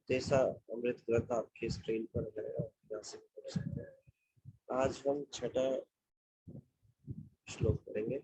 जैसा अमृत ग्रंथ आपकी स्क्रीन पर है, आप यहाँ से पढ़ सकते हैं। आज हम छठा श्लोक पढ़ेंगे।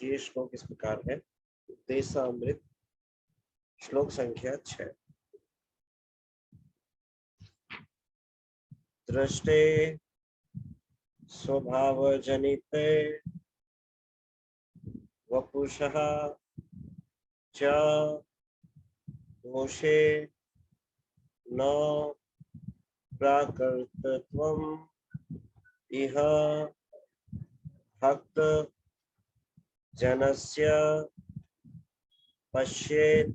ये श्लोक इस प्रकार है। देशामृत श्लोक संख्या 6। दृष्टे स्वभाव जनिते वपुषः च दोषे न प्राकृतत्वम् इह भक्त जनस्य पश्येत्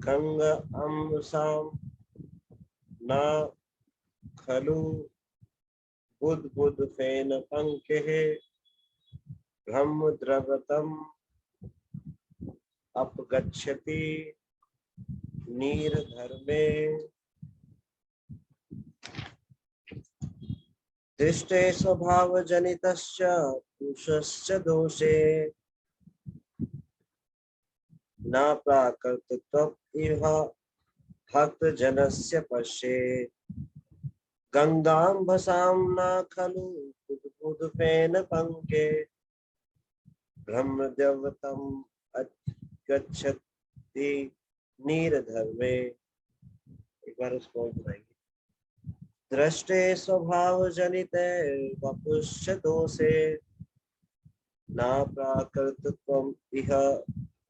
गंग अंसां न खलु बुद्बुद्फेन पंकेः ब्रह्मद्रवतम् अपगच्छति नीरधर्मे। दृष्टे स्वभावजनितश्च पुरुषश्च दोषे न प्राकृतत्वम् इह भक्तजनस्य पश्येत् गंगाम्भसां न खलु बुद्बुद्फेन पंके ब्रह्मद्रवतम् गच्छति नीरधर्मे। एक बार उसको बनाएंगे। दृष्टे स्वभाव जनिते वपुश्च दोषे न प्राकृतत्वम् इह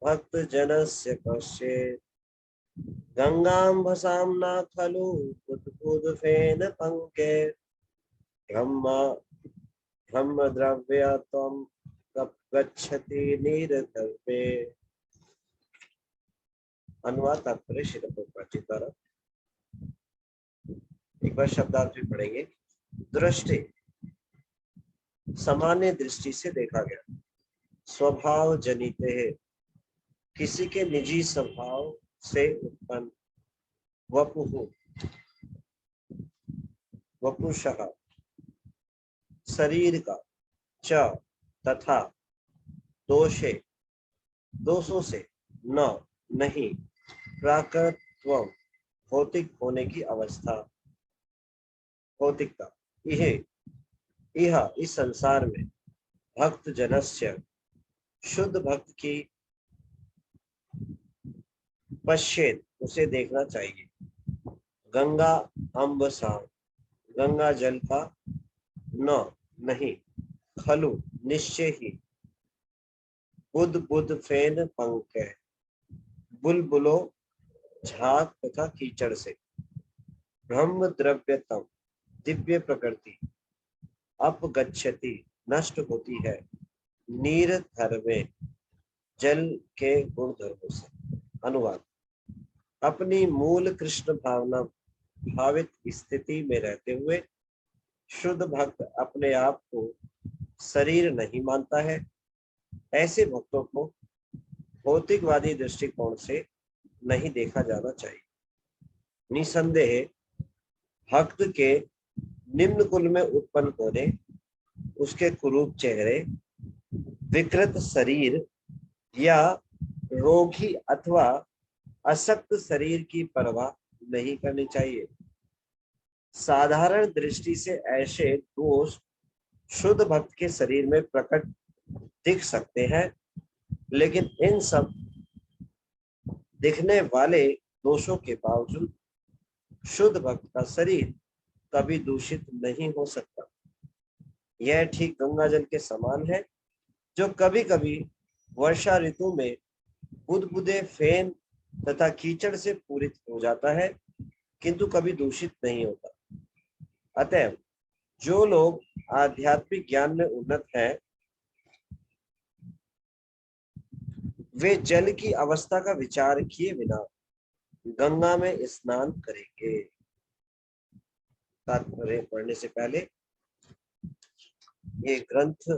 भक्त जनस्य पश्येत् गंगाम्भसां न खलु बुद्बुद्फेन पंके ब्रह्मद्रव्यत्वम् गच्छति नीरधर्मे। अनुवाद तात्पर्य श्रील प्रभुपाद जी द्वारा। एक बार शब्दार्थ भी पढ़ेंगे। दृष्टि सामान्य दृष्टि से देखा गया, स्वभाव जनित है किसी के निजी स्वभाव से उत्पन्न, वपुः वपुषः शरीर का, च तथा दोषे दोषों से, न नहीं प्राकृतत्व भौतिक होने की अवस्था, भौतिकता, यह इस संसार में भक्त जनस्य शुद्ध भक्त की पश्चेत उसे देखना चाहिए। गंगा अम्बसा गंगा जल का, न नहीं खलु निश्चय ही, बुद्बुद्फेन पंक बुलबुलो झाग तथा कीचड़ से, ब्रह्म द्रव्यतम दिव्य प्रकृति, अपगच्छति नष्ट होती है, नीर धर्मे जल के गुण धर्मों से। अनुवाद। अपनी मूल कृष्ण भावना भावित स्थिति में रहते हुए शुद्ध भक्त अपने आप को शरीर नहीं मानता है। ऐसे भक्तों को भौतिकवादी दृष्टिकोण से नहीं देखा जाना चाहिए। निसंदेह भक्त के निम्न कुल में उत्पन्न होने, उसके कुरूप चेहरे, विकृत शरीर या रोगी अथवा अशक्त शरीर की परवाह नहीं करनी चाहिए। साधारण दृष्टि से ऐसे दोष शुद्ध भक्त के शरीर में प्रकट दिख सकते हैं, लेकिन इन सब दिखने वाले दोषों के बावजूद शुद्ध भक्त का शरीर कभी दूषित नहीं हो सकता। यह ठीक गंगा जल के समान है, जो कभी कभी वर्षा ऋतु में बुदबुदे फेन तथा कीचड़ से पूरित हो जाता है, किंतु कभी दूषित नहीं होता। अतएव जो लोग आध्यात्मिक ज्ञान में उन्नत हैं, वे जल की अवस्था का विचार किए बिना गंगा में स्नान करेंगे। तात्पर्य पढ़ने से पहले ये ग्रंथ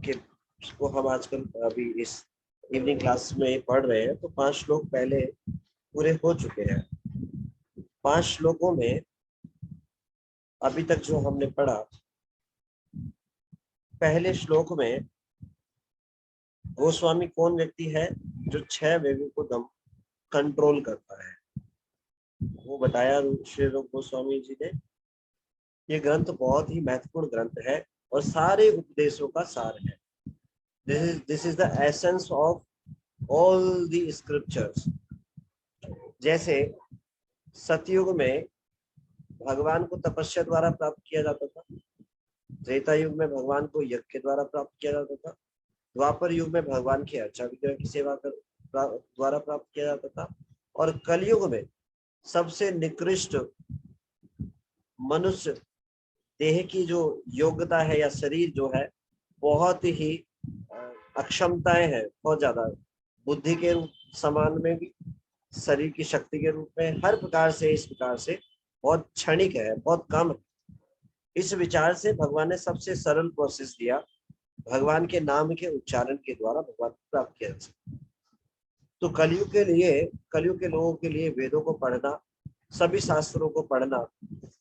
के को हम आजकल अभी इस इवनिंग क्लास में पढ़ रहे हैं, तो 5 श्लोक पहले पूरे हो चुके हैं। 5 श्लोकों में अभी तक जो हमने पढ़ा, पहले श्लोक में गोस्वामी कौन व्यक्ति है जो 6 वेगों को दम कंट्रोल करता है, वो बताया श्री रूप गोस्वामी जी ने। ये ग्रंथ बहुत ही महत्वपूर्ण ग्रंथ है और सारे उपदेशों का सार है। This is the essence of all the scriptures. जैसे सतयुग में भगवान को तपस्या द्वारा प्राप्त किया जाता था, त्रेता युग में भगवान को यज्ञ के द्वारा प्राप्त किया जाता था, द्वापर युग में भगवान की अर्चा विग्रह की सेवा द्वारा प्राप्त किया जाता था, और कलयुग में सबसे निकृष्ट मनुष्य देह की जो योग्यता है या शरीर जो है, बहुत ही अक्षमताएं हैं, बहुत ज्यादा, बुद्धि के समान में भी, शरीर की शक्ति के रूप में, हर प्रकार से इस प्रकार से बहुत क्षणिक है, बहुत कम है। इस विचार से भगवान ने सबसे सरल प्रोसेस दिया, भगवान के नाम के उच्चारण के द्वारा भगवान को प्राप्त किया जा सकता। तो कलयुग के लोगों के लिए वेदों को पढ़ना, सभी शास्त्रों को पढ़ना,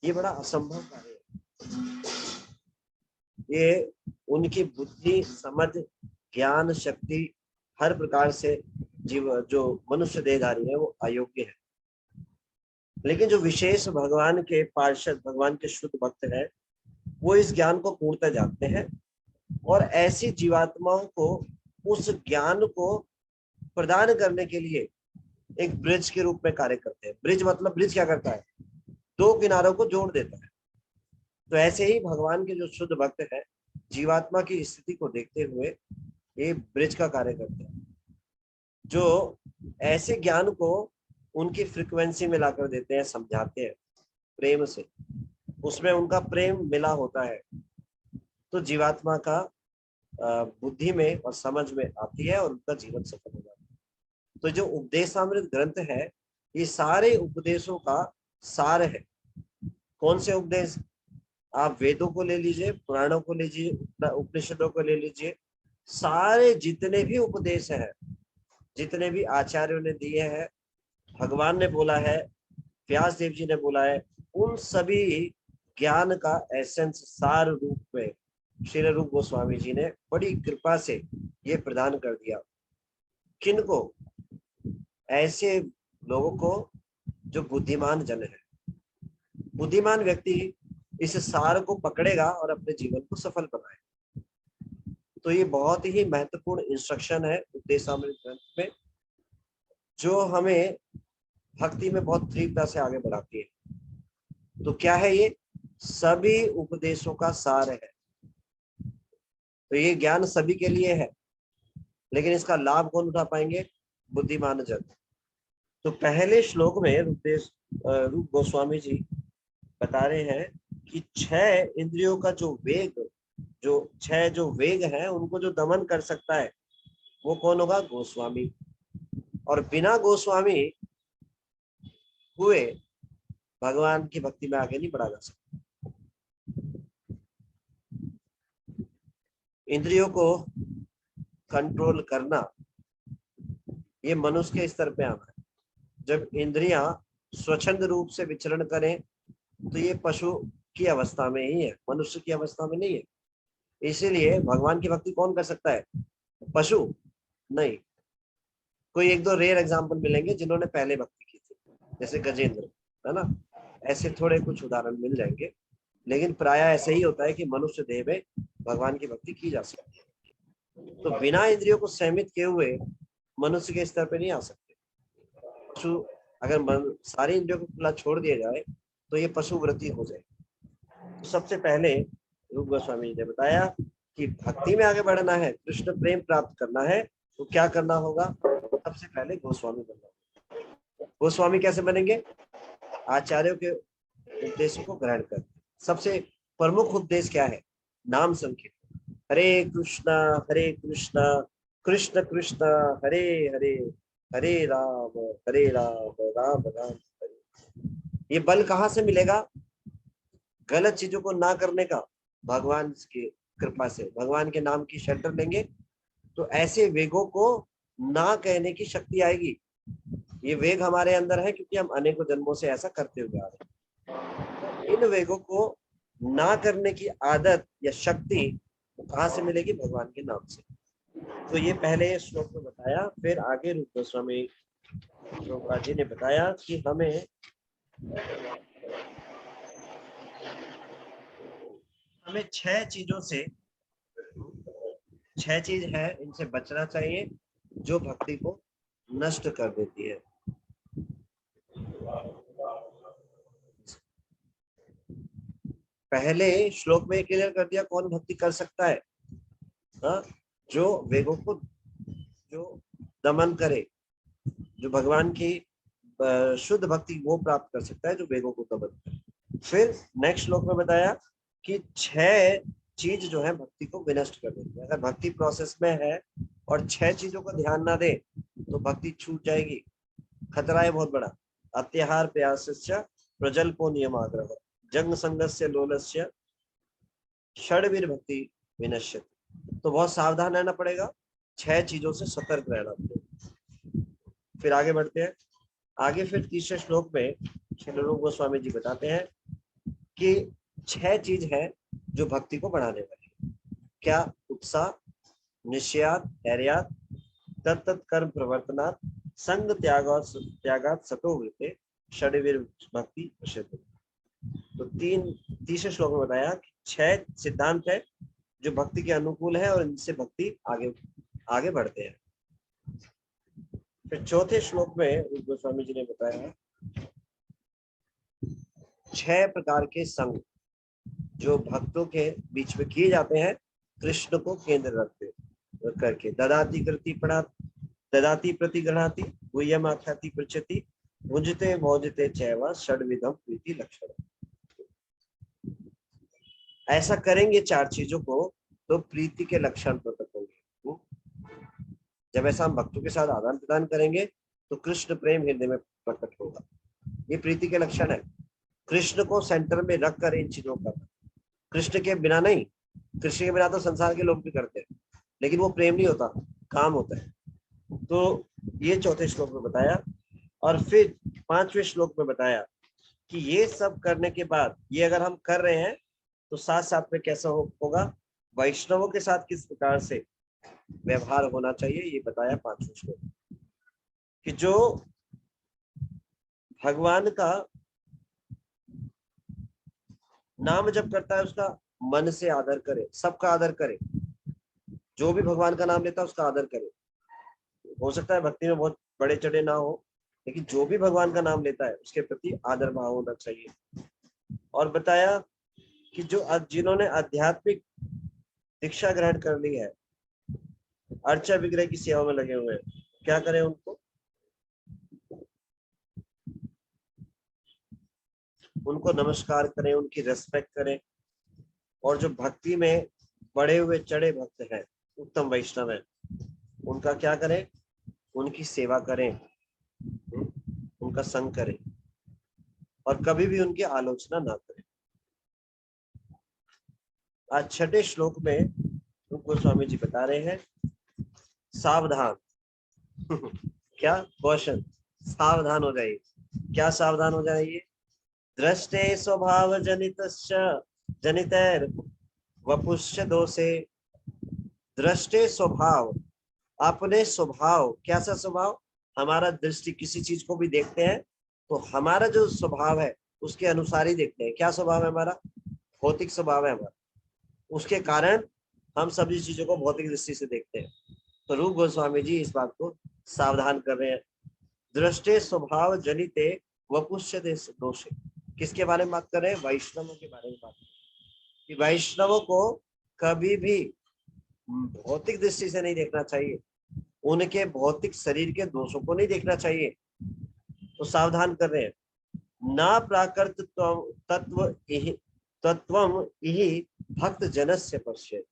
ये बड़ा असंभव कार्य है। ये उनकी बुद्धि, समझ, ज्ञान, शक्ति, हर प्रकार से जीव जो मनुष्य देहधारी है वो अयोग्य है। लेकिन जो विशेष भगवान के पार्षद, भगवान के शुद्ध भक्त है, वो इस ज्ञान को पूर्णतः जानते हैं और ऐसी जीवात्माओं को उस ज्ञान को प्रदान करने के लिए एक ब्रिज के रूप में कार्य करते हैं। ब्रिज मतलब, ब्रिज क्या करता है? 2 किनारों को जोड़ देता है। तो ऐसे ही भगवान के जो शुद्ध भक्त है, जीवात्मा की स्थिति को देखते हुए ये ब्रिज का कार्य करते हैं, जो ऐसे ज्ञान को उनकी फ्रीक्वेंसी में लाकर देते हैं, समझाते हैं प्रेम से, उसमें उनका प्रेम मिला होता है, तो जीवात्मा का बुद्धि में और समझ में आती है और उनका जीवन सफल हो जाता है। तो जो उपदेशामृत ग्रंथ है, ये सारे उपदेशों का सार है। कौन से उपदेश? आप वेदों को ले लीजिए, पुराणों को लीजिए, उपनिषदों को ले लीजिए, सारे जितने भी उपदेश हैं, जितने भी आचार्यों ने दिए हैं, भगवान ने बोला है, व्यास देव जी ने बोला है, उन सभी ज्ञान का एसेंस सार रूप में श्री रूप गोस्वामी जी ने बड़ी कृपा से ये प्रदान कर दिया। किनको? ऐसे लोगों को जो बुद्धिमान जन है। बुद्धिमान व्यक्ति इस सार को पकड़ेगा और अपने जीवन को सफल बनाएगा। तो ये बहुत ही महत्वपूर्ण इंस्ट्रक्शन है उपदेशामृत ग्रंथ में, जो हमें भक्ति में बहुत तीव्रता से आगे बढ़ाती है। तो क्या है ये? सभी उपदेशों का सार है। तो ये ज्ञान सभी के लिए है, लेकिन इसका लाभ कौन उठा पाएंगे? बुद्धिमान जन। तो पहले श्लोक में रूप गोस्वामी जी बता रहे हैं कि 6 इंद्रियों का जो वेग, जो 6 जो वेग है, उनको जो दमन कर सकता है वो कौन होगा? गोस्वामी। और बिना गोस्वामी हुए भगवान की भक्ति में आगे नहीं बढ़ा जा सकता। इंद्रियों को कंट्रोल करना, ये मनुष्य के स्तर पे आना है। जब इंद्रियां स्वच्छंद रूप से विचरण करें तो ये पशु की अवस्था में ही है, मनुष्य की अवस्था में नहीं है। इसीलिए भगवान की भक्ति कौन कर सकता है? पशु नहीं। कोई 1-2 रेयर एग्जाम्पल मिलेंगे जिन्होंने पहले भक्ति की थी, जैसे गजेंद्र, है ना, ऐसे थोड़े कुछ उदाहरण मिल जाएंगे, लेकिन प्राय ऐसे ही होता है कि मनुष्य देह में भगवान की भक्ति की जा सकती है। तो बिना इंद्रियों को सहमित किए हुए मनुष्य के स्तर पे नहीं आ सकते। पशु अगर सारी इंद्रियों को खुला छोड़ दिया जाए तो ये पशु वृत्ति हो जाए। तो सबसे पहले रूप गोस्वामी जी ने बताया कि भक्ति में आगे बढ़ना है, कृष्ण प्रेम प्राप्त करना है, तो क्या करना होगा? सबसे पहले गोस्वामी बनना होगा। गोस्वामी कैसे बनेंगे? आचार्यों के उपदेशों को ग्रहण कर। सबसे प्रमुख उपदेश क्या है? नाम संकीर्तन। हरे कृष्णा कृष्ण कृष्ण हरे हरे, हरे राम हरे राम राम राम हरे। ये बल कहाँ से मिलेगा? गलत चीजों को ना करने का। भगवान की कृपा से, भगवान के नाम की शेल्टर लेंगे तो ऐसे वेगों को ना कहने की शक्ति आएगी। ये वेग हमारे अंदर है क्योंकि हम अनेकों जन्मों से ऐसा करते हुए आ रहे हैं। इन वेगों को ना करने की आदत या शक्ति कहाँ से मिलेगी? भगवान के नाम से। तो ये पहले श्लोक में बताया। फिर आगे रूप गोस्वामी प्रभुपाद जी ने बताया कि हमें छह चीजों से, छह चीज है इनसे बचना चाहिए जो भक्ति को नष्ट कर देती है। पहले श्लोक में क्लियर कर दिया कौन भक्ति कर सकता है। हाँ, जो वेगों को जो दमन करे, जो भगवान की शुद्ध भक्ति वो प्राप्त कर सकता है जो वेगों को दमन करे। फिर नेक्स्ट श्लोक में बताया कि छह चीज जो है भक्ति को विनष्ट कर देती है। अगर भक्ति प्रोसेस में है और छह चीजों को ध्यान ना दे तो भक्ति छूट जाएगी। खतरा है बहुत बड़ा। अत्याहार प्यासस्य प्रजल्पो नियमाग्रह जंग संगस्य लोलस्य षड्वीर भक्ति विनश्यति। तो बहुत सावधान रहना पड़ेगा, छह चीजों से सतर्क रहना पड़ेगा। फिर आगे बढ़ते हैं। आगे फिर तीसरे श्लोक में श्री रूप गोस्वामी जी बताते हैं कि छह चीज है जो भक्ति को बढ़ाने वाली। क्या? उत्साह, निश्चयात, धैर्यात, तत्त कर्म प्रवर्तनात्, संग त्यागात सतो वृत्ते, षड्वीर भक्ति प्रसिद्ध। तो तीसरे श्लोक में बताया कि छह सिद्धांत है जो भक्ति के अनुकूल है और इनसे भक्ति आगे बढ़ते हैं। फिर चौथे श्लोक में रूप गोस्वामी जी ने बताया छह प्रकार के संग जो भक्तों के बीच में किए जाते हैं कृष्ण को केंद्र रख करके। ददाति कृति प्रणा ददाति प्रतिगृणाति गुह्यमाख्याति पृच्छति भुंजते भोजते चैव षड्विधम प्रीति लक्षण। ऐसा करेंगे चार चीजों को तो प्रीति के लक्षण प्रकट होंगे। जब ऐसा हम भक्तों के साथ आदान प्रदान करेंगे तो कृष्ण प्रेम हृदय में प्रकट होगा। ये प्रीति के लक्षण है। कृष्ण को सेंटर में रखकर इन चीजों का, कृष्ण के बिना नहीं। कृष्ण के बिना तो संसार के लोग भी करते हैं लेकिन वो प्रेम नहीं होता, काम होता है। तो ये चौथे श्लोक में बताया। और फिर पांचवें श्लोक में बताया कि ये सब करने के बाद ये अगर हम कर रहे हैं तो साथ साथ में कैसा होगा, वैष्णवों के साथ किस प्रकार से व्यवहार होना चाहिए ये बताया पांचवें श्लोक। कि जो भगवान का नाम जप करता है उसका मन से आदर करे, सबका आदर करे। जो भी भगवान का नाम लेता है उसका आदर करे। हो सकता है भक्ति में बहुत बड़े चढ़े ना हो लेकिन जो भी भगवान का नाम लेता है उसके प्रति आदर भाव होना चाहिए। और बताया कि जो जिन्होंने आध्यात्मिक दीक्षा ग्रहण कर ली है, अर्चा विग्रह की सेवा में लगे हुए हैं, क्या करें? उनको नमस्कार करें, उनकी रेस्पेक्ट करें। और जो भक्ति में बड़े हुए चढ़े भक्त हैं, उत्तम वैष्णव हैं, उनका क्या करें? उनकी सेवा करें, उनका संग करें और कभी भी उनकी आलोचना ना करें। आज छठे श्लोक में रूप गोस्वामी जी बता रहे हैं सावधान। क्या क्वेश्चन? सावधान हो जाइए। क्या सावधान हो जाइए? दृष्टे स्वभाव जनितैर वपुष्य दोषे। दृष्टे स्वभाव, अपने स्वभाव। कैसा स्वभाव? हमारा दृष्टि किसी चीज को भी देखते हैं तो हमारा जो स्वभाव है उसके अनुसार ही देखते हैं। क्या स्वभाव है हमारा? भौतिक स्वभाव है हमारा। उसके कारण हम सभी चीजों को भौतिक दृष्टि से देखते हैं। तो रूप गोस्वामी जी इस बात को सावधान कर रहे हैं। दृष्टे स्वभाव जनिते वपुष्य दोषे। किसके बारे में बात कर रहे हैं? वैष्णवों के बारे में बात कर रहे हैं कि वैष्णवों को कभी भी भौतिक दृष्टि से नहीं देखना चाहिए, उनके भौतिक शरीर के दोषों को नहीं देखना चाहिए। तो सावधान कर रहे हैं। ना प्राकृत तत्वम इहि भक्त जनस्य पश्य।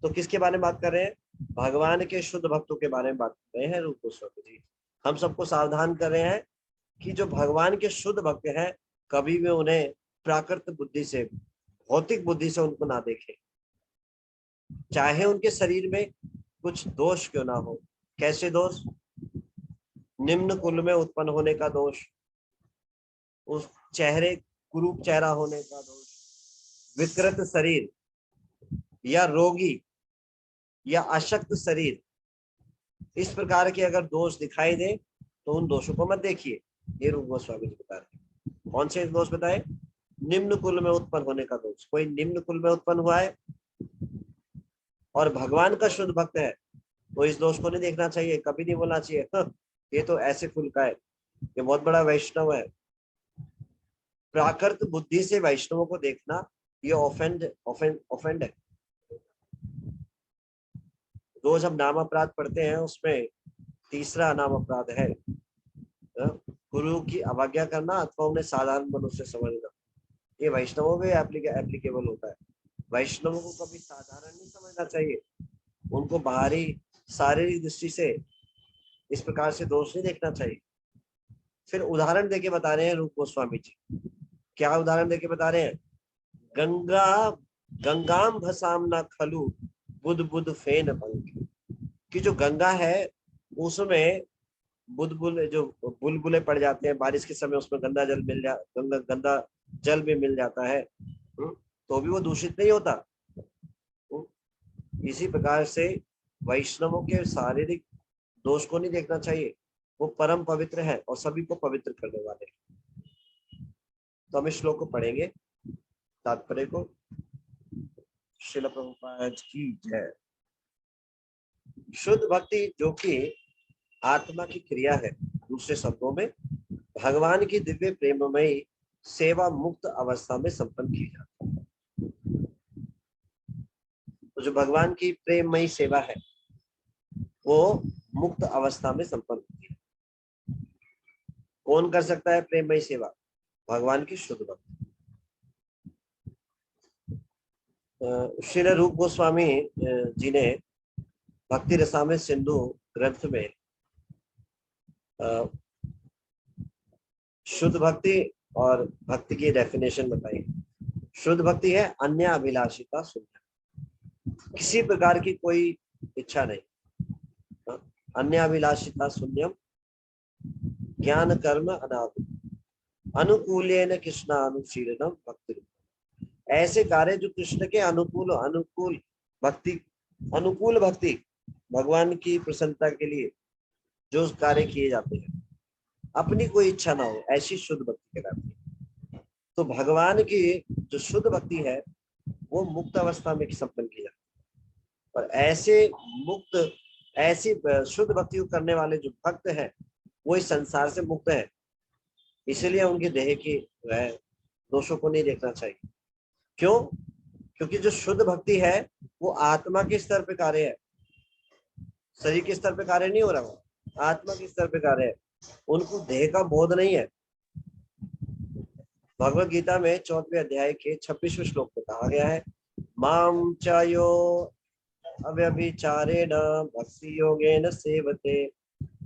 तो किसके बारे में बात कर रहे हैं? भगवान के शुद्ध भक्तों के बारे में बात कर रहे हैं रूप गोस्वामी जी। हम सबको सावधान कर रहे हैं कि जो भगवान के शुद्ध भक्त हैं कभी भी उन्हें प्राकृत बुद्धि से, भौतिक बुद्धि से उनको ना देखें, चाहे उनके शरीर में कुछ दोष क्यों ना हो। कैसे दोष? निम्न कुल में उत्पन्न होने का दोष, उस चेहरे कुरूप चेहरा होने का दोष, विकृत शरीर या रोगी या अशक्त शरीर, इस प्रकार के अगर दोष दिखाई दे तो उन दोषों को मत देखिए। ये रूप गोस्वामी जी बता रहे हैं। कौन से दोष बताए? निम्न कुल में उत्पन्न होने का दोष। कोई निम्न कुल में उत्पन्न हुआ है और भगवान का शुद्ध भक्त है तो इस दोष को नहीं देखना चाहिए, कभी नहीं बोलना चाहिए ये तो ऐसे कुल का है, ये बहुत बड़ा वैष्णव है। प्राकृत बुद्धि से वैष्णवों को देखना ये ऑफेंड है। रोज हम नाम अपराध पढ़ते हैं, उसमें तीसरा नाम अपराध है गुरु की अवज्ञा करना अथवा उन्हें साधारण मनुष्य समझना। ये वैष्णवों में एप्लीकेबल होता है। वैष्णवों को कभी साधारण नहीं समझना चाहिए, उनको बाहरी शारीरिक दृष्टि से इस प्रकार से दोष नहीं देखना चाहिए। फिर उदाहरण देके बता रहे हैं रूप गोस्वामी जी। क्या उदाहरण देके बता रहे हैं? गंगाम भसाम न खलु बुध बुध फेन पंख, कि जो गंगा है उसमें बुलबुले, जो बुलबुले पड़ जाते हैं बारिश के समय, उसमें गंदा जल भी मिल जाता है तो भी वो दूषित नहीं होता। इसी प्रकार से वैष्णवों के शारीरिक दोष को नहीं देखना चाहिए, वो परम पवित्र है और सभी को पवित्र करने वाले। तो हम इस श्लोक को पढ़ेंगे, तात्पर्य को। श्रील प्रभुपाद की जय। शुद्ध भक्ति जो कि आत्मा की क्रिया है, दूसरे शब्दों में भगवान की दिव्य प्रेममयी सेवा मुक्त अवस्था में संपन्न की जाती है। तो जो भगवान की प्रेममयी सेवा है वो मुक्त अवस्था में संपन्न होती है। कौन कर सकता है प्रेममयी सेवा? भगवान की शुद्ध भक्ति। श्री रूप गोस्वामी जी ने भक्ति रसामृत सिंधु ग्रंथ में शुद्ध भक्ति और भक्ति की डेफिनेशन बताई। शुद्ध भक्ति है अन्य अभिलाषिता शून्य, किसी प्रकार की कोई इच्छा नहीं। अन्य अभिलाषिता शून्यम ज्ञान कर्म अनादि अनुकूलेन कृष्णानुशीलनम भक्ति। ऐसे कार्य जो कृष्ण के अनुकूल भक्ति, भगवान की प्रसन्नता के लिए जो कार्य किए जाते हैं, अपनी कोई इच्छा ना हो, ऐसी शुद्ध भक्ति कहलाती है। तो भगवान की जो शुद्ध भक्ति है वो मुक्त अवस्था में संपन्न की जाती है। और ऐसी शुद्ध भक्ति को करने वाले जो भक्त हैं वो इस संसार से मुक्त है, इसलिए उनके देह की दोषों को नहीं देखना चाहिए। क्यों? क्योंकि जो शुद्ध भक्ति है वो आत्मा के स्तर पे कार्य है, शरीर के स्तर पे कार्य नहीं हो रहा, वो आत्मा के स्तर पे कार्य है। उनको देह का बोध नहीं है। भगवत गीता में 4वें अध्याय के 26वें श्लोक में कहा गया है, माम चायो अव्यभिचारेण भक्ति योगेन सेवते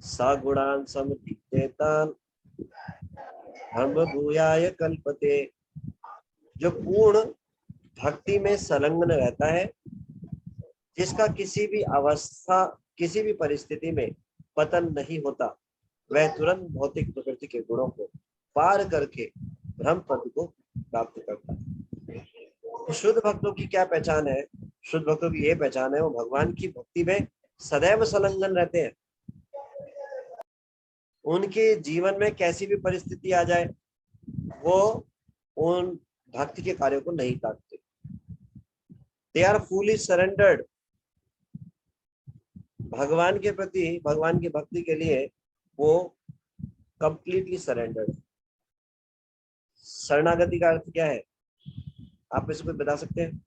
सगुणान् समतीतेतान् ब्रह्म भूयाय कल्पते। जो पूर्ण भक्ति में संलग्न रहता है, जिसका किसी भी अवस्था, किसी भी परिस्थिति में पतन नहीं होता, वह तुरंत भौतिक प्रकृति के गुणों को पार करके ब्रह्म पद को प्राप्त करता है। तो शुद्ध भक्तों की क्या पहचान है? शुद्ध भक्तों की ये पहचान है, वो भगवान की भक्ति में सदैव संलग्न रहते हैं। उनके जीवन में कैसी भी परिस्थिति आ जाए वो उन भक्ति के कार्यों को नहीं काटते। They are fully surrendered. भगवान के प्रति, भगवान की भक्ति के लिए वो कंप्लीटली सरेंडर्ड। शरणागति का अर्थ क्या है? आप इसको बता सकते हैं?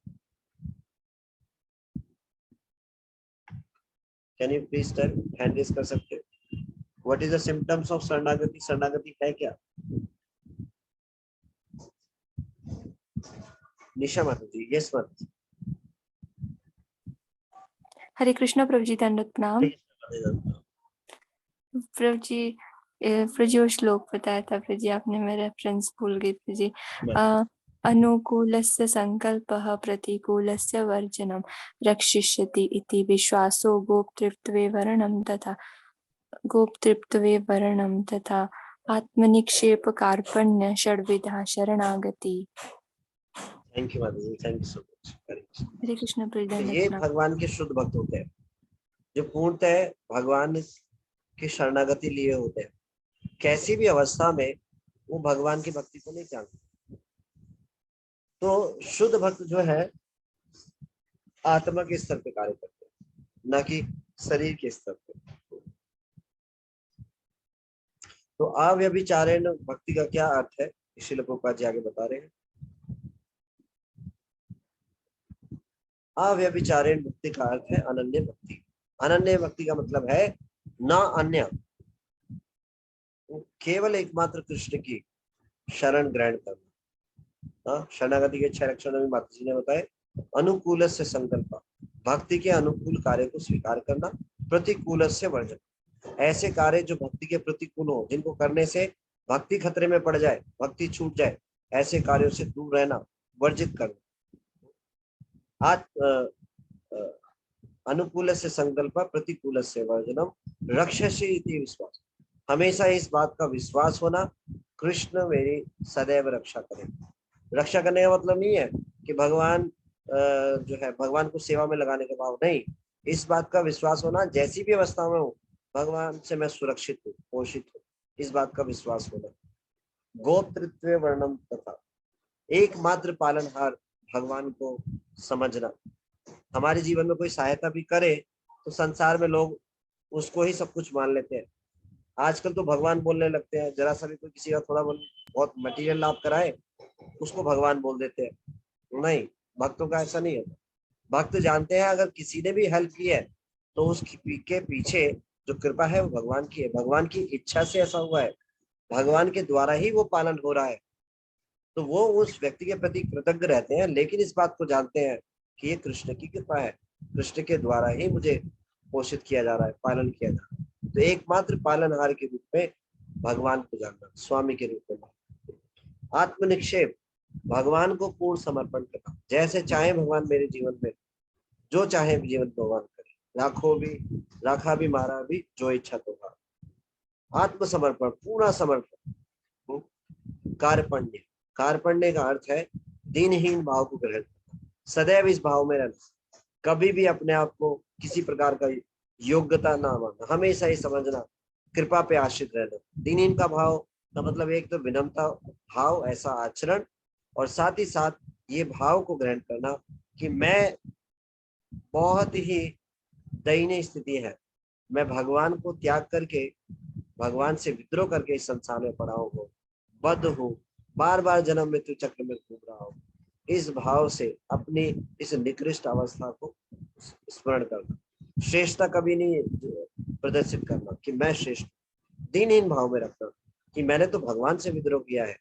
Can you please tell? Hand raise कर सकते हैं। What is the symptoms of शरणागति? शरणागति है क्या? निशा माता जी, यस माता जी। हरे कृष्ण प्रभु जी, दंडवत प्रणाम। प्रभु जी, प्रभु जी वो श्लोक बताया था प्रभु जी, आपने, मैं रेफरेंस भूल गई प्रभु जी। अनुकूलस्य संकल्पः प्रतिकूलस्य वर्जनम रक्षिष्यति इति विश्वासो गोप्तृत्वे वर्णम तथा आत्मनिक्षेप कार्पण्य षड्विधा शरणागति। Thank you Madhavi, thank you so much. Hare Krishna Prabhu तो जी। ये भगवान के शुद्ध भक्त होते हैं, जो पूर्णतः भगवान की शरणागति लिए होते हैं। कैसी भी अवस्था में वो भगवान की भक्ति को नहीं जानते। तो शुद्ध भक्त जो है आत्मा के स्तर पे कार्य करते हैं, न कि शरीर के स्तर पे। तो अव्यभिचारेण भक्ति का क्या अर्थ है, श्रील प्रभुपाद जी आगे बता रहे हैं। अव्यभिचारेण भक्ति का अर्थ है अनन्य भक्ति। अनन्य भक्ति का मतलब है न अन्य, केवल एकमात्र कृष्ण की शरण ग्रहण करना। शरणागति के 6 लक्षण में माता जी ने बताए। अनुकूल से संकल्प, भक्ति के अनुकूल कार्य को स्वीकार करना। प्रतिकूल से वर्जन, ऐसे कार्य जो भक्ति के प्रतिकूल हो, जिनको करने से भक्ति खतरे में पड़ जाए, भक्ति छूट जाए, ऐसे कार्यों से दूर रहना, वर्जित करना। अनुकूल से संकल्प प्रतिकूल से वर्जनम रक्षसि इति विश्वास, हमेशा इस बात का विश्वास होना कृष्ण मेरी सदैव रक्षा करें। रक्षा करने का मतलब नहीं है कि भगवान जो है भगवान को सेवा में लगाने का भाव नहीं, इस बात का विश्वास होना जैसी भी अवस्था में हो भगवान से मैं सुरक्षित हूँ, पोषित हूँ, इस बात का विश्वास होना। गोप्तृत्व वर्णम तथा, एकमात्र पालनहार भगवान को समझना। हमारे जीवन में कोई सहायता भी करे तो संसार में लोग उसको ही सब कुछ मान लेते हैं। आजकल तो भगवान बोलने लगते हैं, जरा सा भी कोई किसी का थोड़ा बहुत मटेरियल लाभ कराए उसको भगवान बोल देते हैं। नहीं, भक्तों का ऐसा नहीं होता। भक्त जानते हैं अगर किसी ने भी हेल्प की है तो उसके पीछे जो कृपा है वो भगवान की है, भगवान की इच्छा से ऐसा हुआ है, भगवान के द्वारा ही वो पालन हो रहा है। तो वो उस व्यक्ति के प्रति कृतज्ञ रहते हैं, लेकिन इस बात को जानते हैं कि ये कृष्ण की कृपा है, कृष्ण के द्वारा ही मुझे पोषित किया जा रहा है, पालन किया जा रहा है। तो एकमात्र पालनहार के रूप में भगवान को जानना, स्वामी के रूप में। आत्मनिक्षेप, भगवान को पूर्ण समर्पण करना। जैसे चाहे भगवान मेरे जीवन में, जो चाहे जीवन भगवान करे, राखा भी मारा भी, जो इच्छा तो था। आत्मसमर्पण, पूरा समर्पण। कार्पण्य, कार्पण्य का अर्थ है दीनहीन भाव को ग्रहण करना, सदैव इस भाव में रहना, कभी भी अपने आप को किसी प्रकार का योग्यता ना मानना, हमेशा ही समझना कृपा पे आश्रित रहना। दीनहीन का भाव का मतलब एक तो विनम्रता भाव, ऐसा आचरण, और साथ ही साथ ये भाव को ग्रहण करना कि मैं बहुत ही दयनीय स्थिति है, मैं भगवान को त्याग करके, भगवान से विद्रोह करके इस संसार में पड़ा हूँ, बद्ध हूँ, बार बार जन्म मृत्यु चक्र में घूम रहा हूँ। इस भाव से अपनी इस निकृष्ट अवस्था को स्मरण करना, श्रेष्ठता कभी नहीं प्रदर्शित करना कि मैं श्रेष्ठ, दीनहीन भाव में रखना कि मैंने तो भगवान से विद्रोह किया है,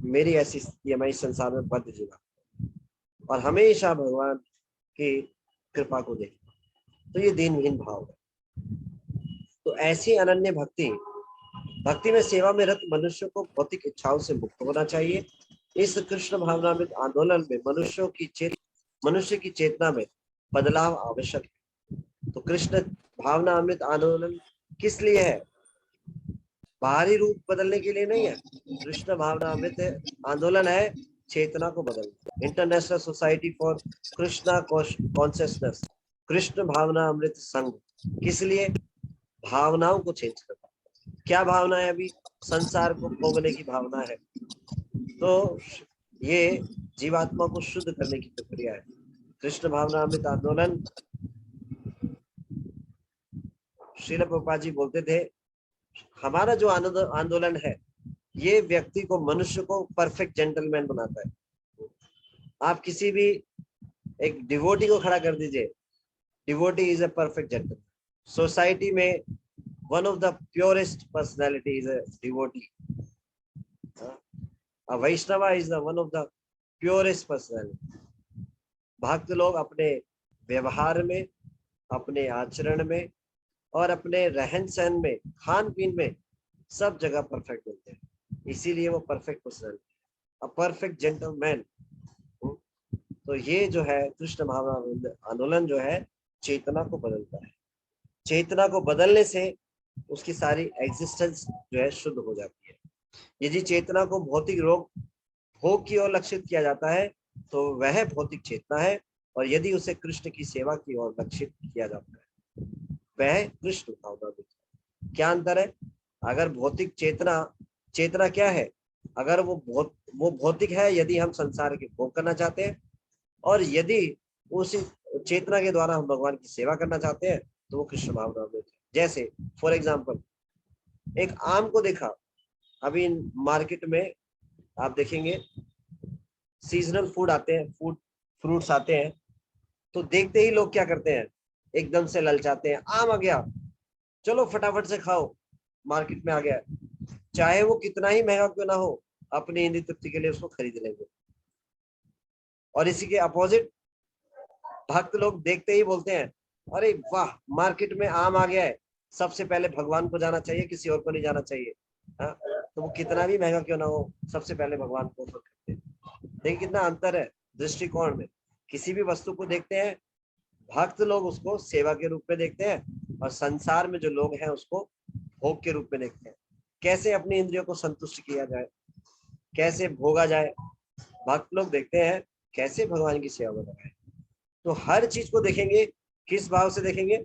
मेरी ऐसी स्थिति है, मैं इस संसार में बद्ध जीवा, और हमेशा भगवान की कृपा को देखना। तो ये दीनहीन भाव है। तो ऐसी अनन्य भक्ति में सेवा में रत मनुष्य को भौतिक इच्छाओं से मुक्त होना चाहिए। इस कृष्ण भावनामृत आंदोलन में मनुष्य की चेतना में बदलाव आवश्यक है। तो कृष्ण भावनामृत आंदोलन किस लिए है? बाहरी रूप बदलने के लिए नहीं है। कृष्ण भावनामृत आंदोलन है चेतना को बदलना। International society for Krishna consciousness, Krishna Bhavana Amrit Sangh, किस लिए? भावनाओं को चेंज करना। क्या भावना है? अभी संसार को भोगने की भावना है, तो ये जीवात्मा को शुद्ध करने की प्रक्रिया है। कृष्ण भावना अमृत आंदोलन, श्रील प्रभुपाद जी बोलते थे हमारा जो आंदोलन है ये व्यक्ति को, मनुष्य को परफेक्ट जेंटलमैन बनाता है। आप किसी भी एक डिवोटी को खड़ा कर दीजिए, devotee is a perfect gentleman. Society में one of the purest personality is a devotee. A Vaishnava is the one of the purest personality. भक्त लोग अपने व्यवहार में, अपने आचरण में, और अपने रहन सहन में, खान पीन में, सब जगह परफेक्ट होते हैं। इसीलिए वो perfect personality, a perfect gentleman. तो ये जो है कृष्ण भावना आंदोलन जो है चेतना को बदलता है। चेतना को बदलने से उसकी सारी एग्जिस्टेंस जो है शुद्ध हो जाती है। यदि चेतना को भौतिक भोग की ओर लक्षित किया जाता है तो वह भौतिक चेतना है, और यदि उसे कृष्ण की सेवा की ओर लक्षित किया जाता है वह कृष्ण भावना। क्या अंतर है? अगर भौतिक चेतना, चेतना क्या है? अगर वो भौतिक है, यदि हम संसार के भोग करना चाहते हैं, और यदि उस चेतना के द्वारा हम भगवान की सेवा करना चाहते हैं तो वो कृष्ण भावना में। जैसे फॉर एग्जाम्पल, एक आम को देखा, अभी मार्केट में आप देखेंगे सीजनल फूड आते हैं, फ्रूट्स आते हैं, तो देखते ही लोग क्या करते हैं, एकदम से ललचाते हैं, आम आ गया, चलो फटाफट से खाओ, मार्केट में आ गया, चाहे वो कितना ही महंगा क्यों ना हो, अपनी इंद्रिय तृप्ति के लिए उसको खरीद लेंगे। और इसी के अपोजिट भक्त लोग देखते ही बोलते हैं, अरे वाह, मार्केट में आम आ गया है, सबसे पहले भगवान को जाना चाहिए, किसी और को नहीं जाना चाहिए। हाँ, तो वो कितना भी महंगा क्यों ना हो, सबसे पहले भगवान को करते हैं। देखिए कितना अंतर है दृष्टिकोण में। किसी भी वस्तु को देखते हैं, भक्त लोग उसको सेवा के रूप में देखते हैं, और संसार में जो लोग हैं उसको भोग के रूप में देखते हैं। कैसे अपनी इंद्रियों को संतुष्ट किया जाए, कैसे भोगा जाए, भक्त लोग देखते हैं कैसे भगवान की सेवा में लगाए। तो हर चीज को देखेंगे, किस भाव से देखेंगे?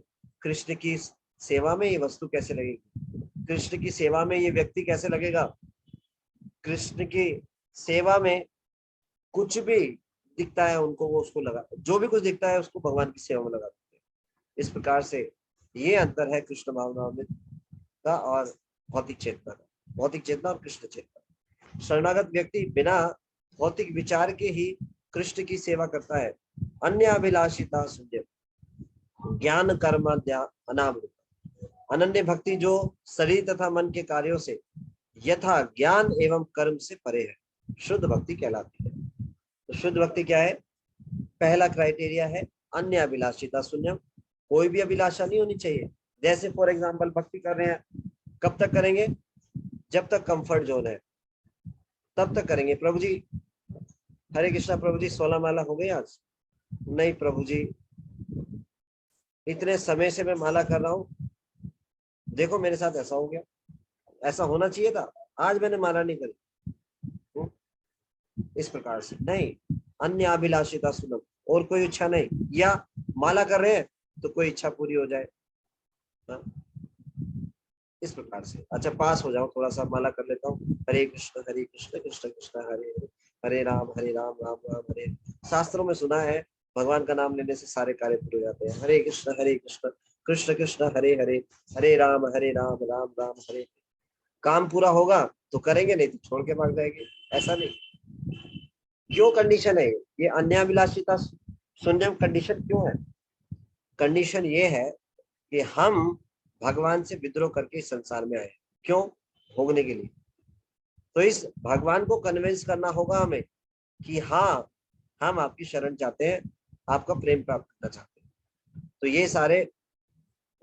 कृष्ण की सेवा में ये वस्तु कैसे लगेगी, कृष्ण की सेवा में ये व्यक्ति कैसे लगेगा, कृष्ण की सेवा में कुछ भी दिखता है उनको, वो उसको लगा, जो भी कुछ दिखता है उसको भगवान की सेवा में लगा देते हैं। इस प्रकार से ये अंतर है कृष्ण भावना का और भौतिक चेतना का। भौतिक चेतना और कृष्ण चेतना। शरणागत व्यक्ति बिना भौतिक विचार के ही कृष्ण की सेवा करता है। अन्य अभिलाषिता शून्य, ज्ञान कर्म अनामृत। अनन्य भक्ति जो शरीर तथा मन के कार्यों से यथा ज्ञान एवं कर्म से परे है, शुद्ध भक्ति कहलाती है। तो शुद्ध भक्ति क्या है? पहला क्राइटेरिया है अन्य अभिलाषिता शून्य, कोई भी अभिलाषा नहीं होनी चाहिए। जैसे फॉर एग्जाम्पल भक्ति कर रहे हैं, कब तक करेंगे? जब तक कंफर्ट जोन है तब तक करेंगे। प्रभु जी हरे कृष्णा, प्रभु जी 16 माला हो गई आज? नहीं प्रभु जी, इतने समय से मैं माला कर रहा हूँ, देखो मेरे साथ ऐसा हो गया, ऐसा होना चाहिए था, आज मैंने माला नहीं करी। इस प्रकार से नहीं, अन्य अभिलाषिता सुलभ, और कोई इच्छा नहीं, या माला कर रहे हैं तो कोई इच्छा पूरी हो जाए। इस प्रकार से अच्छा पास हो जाओ, थोड़ा सा माला कर लेता हूँ, हरे कृष्ण कृष्ण कृष्ण हरे हरे, हरे राम राम राम हरे। शास्त्रों में सुना है भगवान का नाम लेने से सारे कार्य पूरे हो जाते हैं। हरे कृष्ण कृष्ण कृष्ण हरे हरे, हरे राम राम राम हरे। काम पूरा होगा तो करेंगे, नहीं तो छोड़ के भाग जाएंगे। ऐसा नहीं, क्यों कंडीशन है ये? अन्याभिलाषिता शून्य कंडीशन क्यों है? कंडीशन ये है कि हम भगवान से विद्रोह करके इस संसार में आए। क्यों? भोगने के लिए। तो इस भगवान को कन्विंस करना होगा हमें कि हाँ, हम आपकी शरण चाहते हैं, आपका प्रेम प्राप्त करना चाहते हैं। तो ये सारे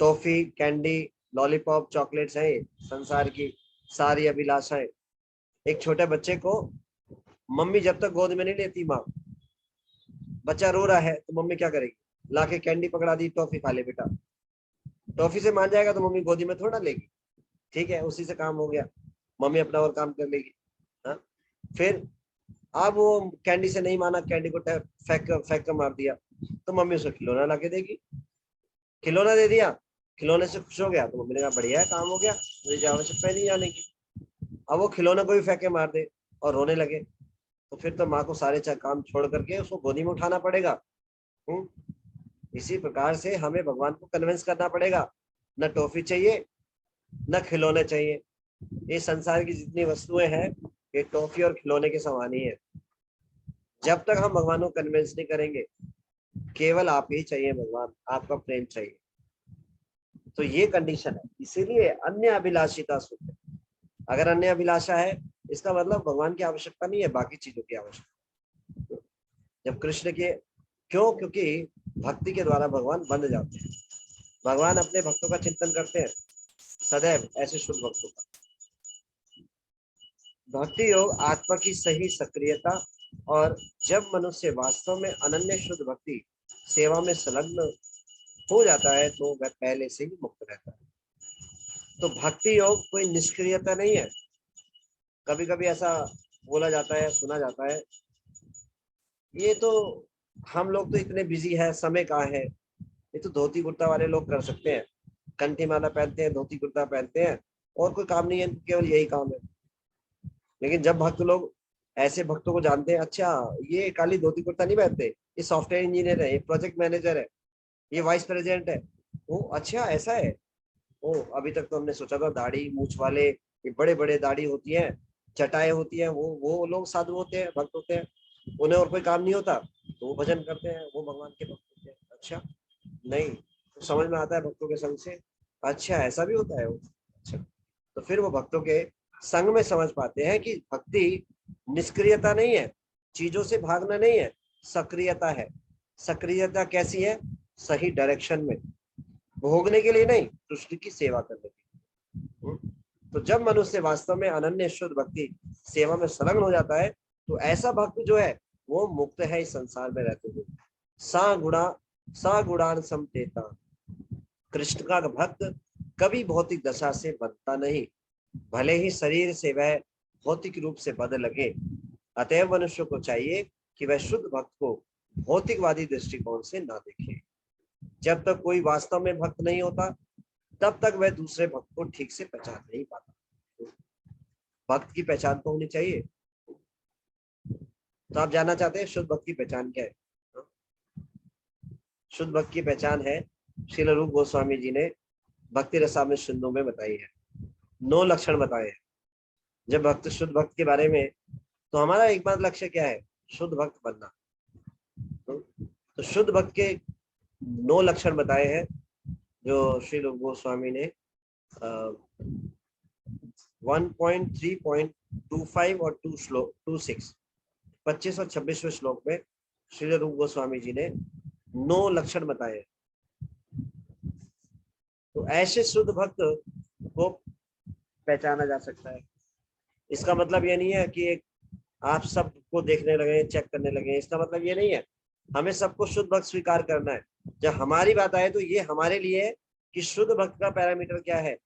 टॉफी, कैंडी, लॉलीपॉप, चॉकलेट्स हैं, संसार की सारी अभिलाषाएं। एक छोटे बच्चे को मम्मी जब तक गोद में नहीं लेती माँ, बच्चा रो रहा है तो मम्मी क्या करेगी? लाके कैंडी पकड़ा दी, टॉफी खा ले बेटा। टॉफी से मान जाएगा तो मम्मी गोदी में थोड़ा लेगी, ठीक है, उसी से काम हो गया, मम्मी अपना और काम कर लेगी। हाँ, फिर अब वो कैंडी से नहीं माना, कैंडी को फेंक कर मार दिया, तो मम्मी उसको खिलौना ला के देगी। खिलौना दे दिया, खिलौने से खुश हो गया तो मम्मी ने कहा बढ़िया है, काम हो गया, मुझे आवश्यकता नहीं जाने की। अब वो खिलौने को भी फेंक के मार दे और रोने लगे, तो फिर तो माँ को सारे काम छोड़ करके उसको गोदी में उठाना पड़ेगा। इसी प्रकार से हमें भगवान को कन्विंस करना पड़ेगा, न टॉफी चाहिए न खिलौने चाहिए। ये संसार की जितनी वस्तुएं हैं ये टॉफी और खिलौने के समान ही है। जब तक हम भगवान को कन्विंस नहीं करेंगे, केवल आप ही चाहिए भगवान, आपका प्रेम चाहिए, तो ये कंडीशन है। इसीलिए अन्य अभिलाषिता सुख। अगर अन्य अभिलाषा है इसका मतलब भगवान की आवश्यकता नहीं है, बाकी चीजों की आवश्यकता। जब कृष्ण के, क्यों? क्योंकि भक्ति के द्वारा भगवान बंध जाते हैं। भगवान अपने भक्तों का चिंतन करते हैं सदैव, ऐसे शुद्ध भक्तों का। भक्ति योग आत्मा की सही सक्रियता, और जब मनुष्य वास्तव में अनन्य शुद्ध भक्ति सेवा में संलग्न हो जाता है तो वह पहले से ही मुक्त रहता है। तो भक्ति योग कोई निष्क्रियता नहीं है। कभी कभी ऐसा बोला जाता है, सुना जाता है, ये तो हम लोग तो इतने बिजी है, समय कहाँ है, ये तो धोती कुर्ता वाले लोग कर सकते हैं, कंठी माला पहनते हैं, धोती कुर्ता पहनते हैं, और कोई काम नहीं है, केवल यही काम है। लेकिन जब भक्त लोग ऐसे भक्तों को जानते हैं, अच्छा ये काली धोती कुर्ता नहीं पहनते, ये सॉफ्टवेयर इंजीनियर है, ये प्रोजेक्ट मैनेजर है, ये वाइस प्रेसिडेंट है, ओ अच्छा ऐसा है, ओ अभी तक तो हमने सोचा था दाढ़ी मूछ वाले, ये बड़े बड़े दाढ़ी होती है, चटाई होती है, वो लोग साधु होते हैं, भक्त होते हैं, उन्हें और कोई काम नहीं होता तो वो भजन करते हैं, वो भगवान के भक्त होते हैं। अच्छा नहीं, तो समझ में आता है भक्तों के संग से, अच्छा ऐसा भी होता है वो। अच्छा, तो फिर वो भक्तों के संग में समझ पाते हैं कि भक्ति निष्क्रियता नहीं है, चीजों से भागना नहीं है, सक्रियता है। सक्रियता कैसी है? सही डायरेक्शन में, भोगने के लिए नहीं, कृष्ण की सेवा करने के लिए। तो जब मनुष्य वास्तव में अनन्य शुद्ध भक्ति सेवा में संलग्न हो जाता है तो ऐसा भक्त जो है वो मुक्त है इस संसार में रहते हुए। सा गुणान समतेता, कृष्ण का भक्त कभी भौतिक दशा से बनता नहीं, भले ही शरीर से वह भौतिक रूप से बद लगे। अतएव मनुष्य को चाहिए कि वह शुद्ध भक्त को भौतिकवादी दृष्टिकोण से ना देखे। जब तक कोई वास्तव में भक्त नहीं होता तब तक वह दूसरे भक्त को ठीक से पहचान नहीं पाता। भक्त की पहचान तो होनी चाहिए। तो आप जानना चाहते हैं शुद्ध भक्त की पहचान क्या है? शुद्ध भक्त की पहचान है, श्रील रूप गोस्वामी जी ने भक्ति रसामृत सिंधु में बताई है, 9 लक्षण बताए हैं। जब भक्त शुद्ध भक्त के बारे में, तो हमारा एक बार लक्ष्य क्या है? शुद्ध भक्त बनना। तो शुद्ध भक्त के 9 लक्षण बताए हैं जो श्री रूप गोस्वामी ने 1.3.25 और 26 और 26वें श्लोक में श्री रूप गोस्वामी जी ने 9 लक्षण बताए हैं। तो ऐसे शुद्ध भक्त को पहचाना जा सकता है। इसका मतलब ये नहीं है कि एक आप सबको देखने लगे, चेक करने लगे, इसका मतलब ये नहीं है। हमें सबको शुद्ध भक्त स्वीकार करना है। जब हमारी बात आए तो ये हमारे लिए है कि शुद्ध भक्त का पैरामीटर क्या है,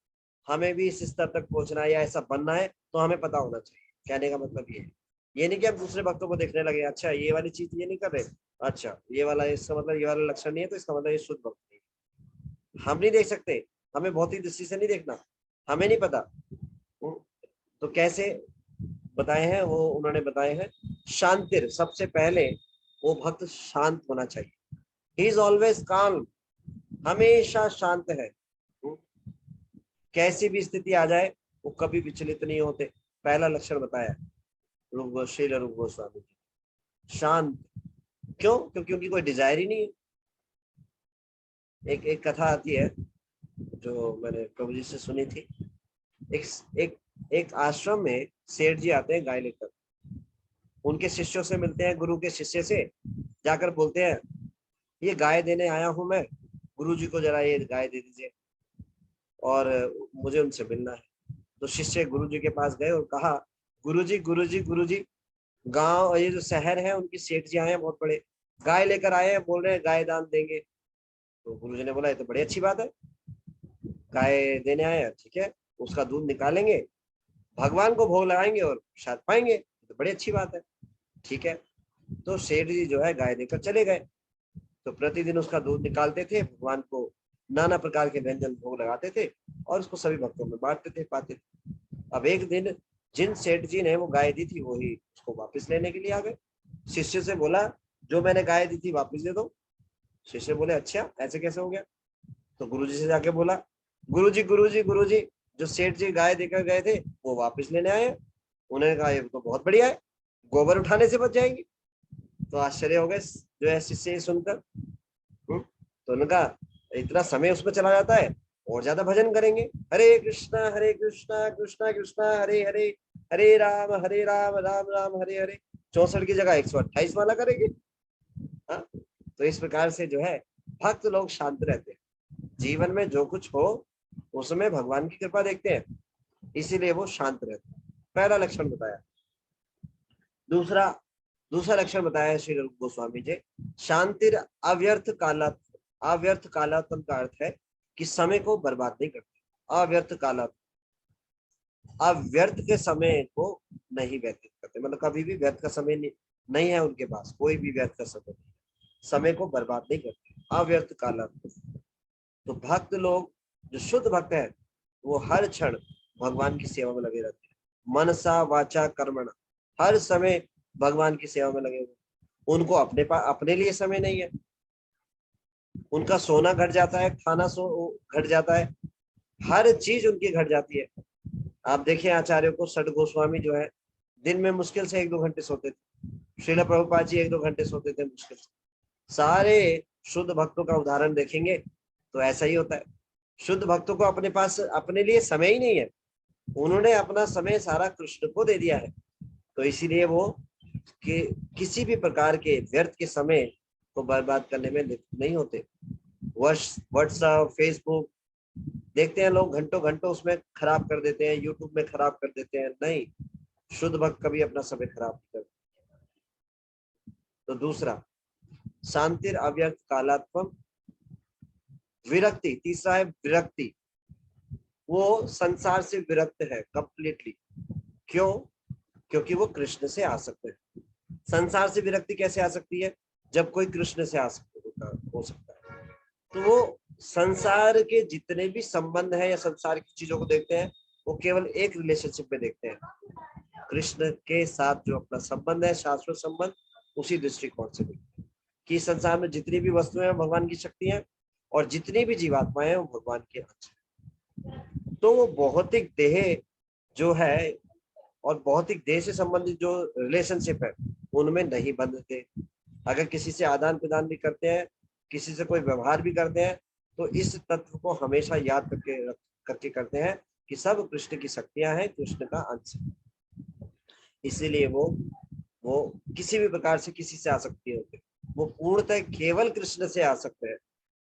हमें भी इस स्तर तक पहुंचना है या ऐसा बनना है, तो हमें पता होना चाहिए। कहने का मतलब ये है, ये नहीं कि हम दूसरे भक्तों को देखने लगे, अच्छा ये वाली चीज ये नहीं कर रहे, अच्छा ये वाला, इसका मतलब ये वाला लक्षण नहीं है तो इसका मतलब ये शुद्ध भक्त नहीं है। हम नहीं देख सकते, हमें भौतिक दृष्टि से नहीं देखना, हमें नहीं पता। तो कैसे बताए हैं वो, उन्होंने बताए हैं शांतिर, सबसे पहले वो भक्त शांत होना चाहिए। ही इज ऑलवेज काम, हमेशा शांत है। कैसी भी स्थिति आ जाए वो कभी विचलित नहीं होते, पहला लक्षण बताया श्री रूप गोस्वामी जी। शांत क्यों? क्योंकि उनकी कोई डिजायर ही नहीं है। एक कथा आती है जो मैंने प्रभु जी से सुनी थी। एक आश्रम में सेठ जी आते हैं गाय लेकर, उनके शिष्यों से मिलते हैं, गुरु के शिष्य से जाकर बोलते हैं ये गाय देने आया हूं मैं, गुरु जी को जरा ये गाय दे दीजिए और मुझे उनसे मिलना है। तो शिष्य गुरु जी के पास गए और कहा गुरु जी गांव, ये जो शहर है उनकी सेठ जी आए हैं बहुत बड़े, गाय लेकर आए हैं, बोल रहे हैं गाय दान देंगे। तो गुरु जी ने बोला ये तो बड़ी अच्छी बात है, गाय देने आए हैं, ठीक है, उसका दूध निकालेंगे, भगवान को भोग लगाएंगे और शायद पाएंगे, तो बड़ी अच्छी बात है, ठीक है। तो सेठ जी जो है गाय देकर चले गए। तो प्रतिदिन उसका दूध निकालते थे, भगवान को नाना प्रकार के व्यंजन भोग लगाते थे और उसको सभी भक्तों में बांटते थे, पाते थे। अब एक दिन जिन सेठ जी ने वो गाय दी थी वही उसको वापस लेने के लिए आ गए। शिष्य से बोला जो मैंने गाय दी थी वापस दे दो। शिष्य बोले अच्छा ऐसे कैसे हो गया? तो गुरुजी से जाके बोला गुरुजी जो सेठ जी गाय देकर गए थे वो वापस लेने आए। उन्होंने कहा ये तो बहुत बढ़िया है, गोबर उठाने से बच जाएंगे। तो आश्चर्य हो गए जो है शिष्य सुनकर। तो उनका इतना समय उसमें चला जाता है, और ज्यादा भजन करेंगे, हरे कृष्णा कृष्णा कृष्णा हरे हरे, हरे राम राम राम हरे हरे, 64 की जगह 128 माला करेंगे। हाँ? तो इस प्रकार से जो है भक्त लोग शांत रहते हैं। जीवन में जो कुछ हो उसमें भगवान की कृपा देखते हैं, इसीलिए वो शांत रहते हैं। पहला लक्षण बताया। दूसरा दूसरा लक्षण बताया है श्री रूप गोस्वामी जी, शांतिर अव्यर्थ कालात्म। अव्यर्थ कालात्म का अर्थ है कि समय को बर्बाद नहीं करते। अव्यर्थ कालात्म, अव्यर्थ के समय को नहीं व्यतीत करते, मतलब कभी भी व्यर्थ का समय नहीं है उनके पास, कोई भी व्यर्थ का समय नहीं, समय को बर्बाद नहीं करते, अव्यर्थ कालात्म। तो भक्त लोग, जो शुद्ध भक्त है, वो हर क्षण भगवान की सेवा में लगे रहते हैं, मनसा वाचा कर्मणा, हर समय भगवान की सेवा में लगे हुए। उनको अपने पास अपने लिए समय नहीं है, उनका सोना घट जाता है, खाना घट जाता है, हर चीज उनकी घट जाती है। आप देखिए आचार्यों को, सठ गोस्वामी जो है दिन में मुश्किल से 1-2 घंटे सोते थे, श्रील प्रभुपाद जी 1-2 घंटे सोते थे मुश्किल से। सारे शुद्ध भक्तों का उदाहरण देखेंगे तो ऐसा ही होता है। शुद्ध भक्तों को अपने पास अपने लिए समय ही नहीं है, उन्होंने अपना समय सारा कृष्ण को दे दिया है। तो इसीलिए वो कि किसी भी प्रकार के व्यर्थ के समय को बर्बाद करने में लिप्त नहीं होते। व्हाट्सएप, फेसबुक देखते हैं लोग, घंटों घंटों उसमें खराब कर देते हैं, यूट्यूब में खराब कर देते हैं। नहीं, शुद्ध भक्त कभी अपना समय खराब नहीं करते। तो दूसरा, शांतिर अव्यर्थ कालात्म विरक्ति। तीसरा है विरक्ति, वो संसार से विरक्त है कंप्लीटली। क्यों? क्योंकि वो कृष्ण से आसक्त है। संसार से विरक्ति कैसे आ सकती है? जब कोई कृष्ण से आसक्त हो सकता है। तो वो संसार के जितने भी संबंध है या संसार की चीजों को देखते हैं, वो केवल एक रिलेशनशिप में देखते हैं, कृष्ण के साथ जो अपना संबंध है, शाश्वत संबंध, उसी दृष्टिकोण से देखते हैं कि संसार में जितनी भी वस्तुएं हैं भगवान की शक्ति है, और जितनी भी जीवात्माएं हैं वो भगवान के अंश है। तो वो भौतिक देह जो है और भौतिक देह से संबंधित जो रिलेशनशिप है उनमें नहीं बंधते। अगर किसी से आदान प्रदान भी करते हैं, किसी से कोई व्यवहार भी करते हैं, तो इस तत्व को हमेशा याद करके करते हैं कि सब कृष्ण की शक्तियां हैं, कृष्ण का अंश है। इसीलिए वो किसी भी प्रकार से किसी से आसक्त नहीं होते, वो पूर्णतः केवल कृष्ण से आसक्त है,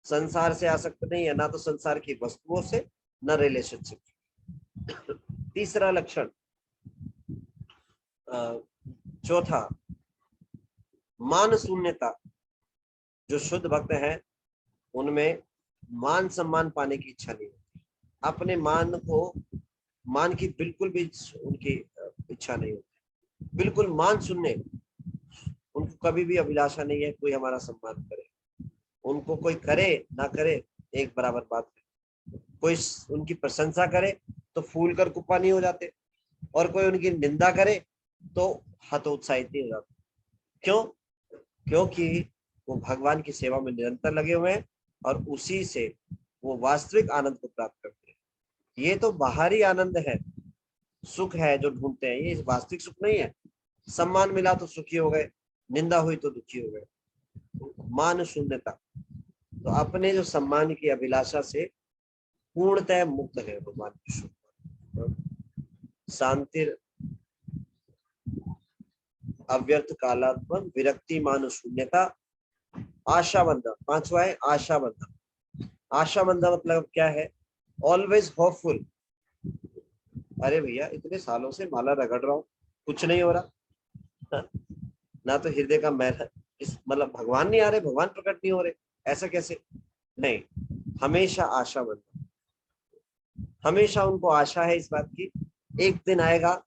संसार से आसक्त नहीं है, ना तो संसार की वस्तुओं से, न रिलेशनशिप। तीसरा लक्षण, चौथा, मान शून्यता। जो शुद्ध भक्त है उनमें मान सम्मान पाने की इच्छा नहीं होती, अपने मान की बिल्कुल भी उनकी इच्छा नहीं होती, बिल्कुल मान शून्य। उनको कभी भी अभिलाषा नहीं है कोई हमारा सम्मान करे, उनको कोई करे ना करे एक बराबर बात है। कोई उनकी प्रशंसा करे तो फूल कर कुप्पा नहीं हो जाते, और कोई उनकी निंदा करे तो हतोत्साहित नहीं हो जाते। क्यों? क्योंकि वो भगवान की सेवा में निरंतर लगे हुए हैं और उसी से वो वास्तविक आनंद को प्राप्त करते हैं। ये तो बाहरी आनंद है, सुख है जो ढूंढते हैं, ये वास्तविक सुख नहीं है। सम्मान मिला तो सुखी हो गए, निंदा हुई तो दुखी हो गए। मान शून्यता, तो अपने जो सम्मान की अभिलाषा से पूर्णतः मुक्त है भगवान की। शांतिर अव्यर्थ कालात्म विरक्ति मान शून्यता, आशाबंध। पांचवा है आशाबंध। आशाबंध मतलब क्या है? Always hopeful. अरे भैया इतने सालों से माला रगड़ रहा हूँ, कुछ नहीं हो रहा, ना तो हृदय का मैल, इस मतलब भगवान नहीं आ रहे, भगवान प्रकट नहीं हो रहे, ऐसा कैसे? नहीं, हमेशा आशाबंध, हमेशा उनको आशा है इस बात की, एक दिन आएगा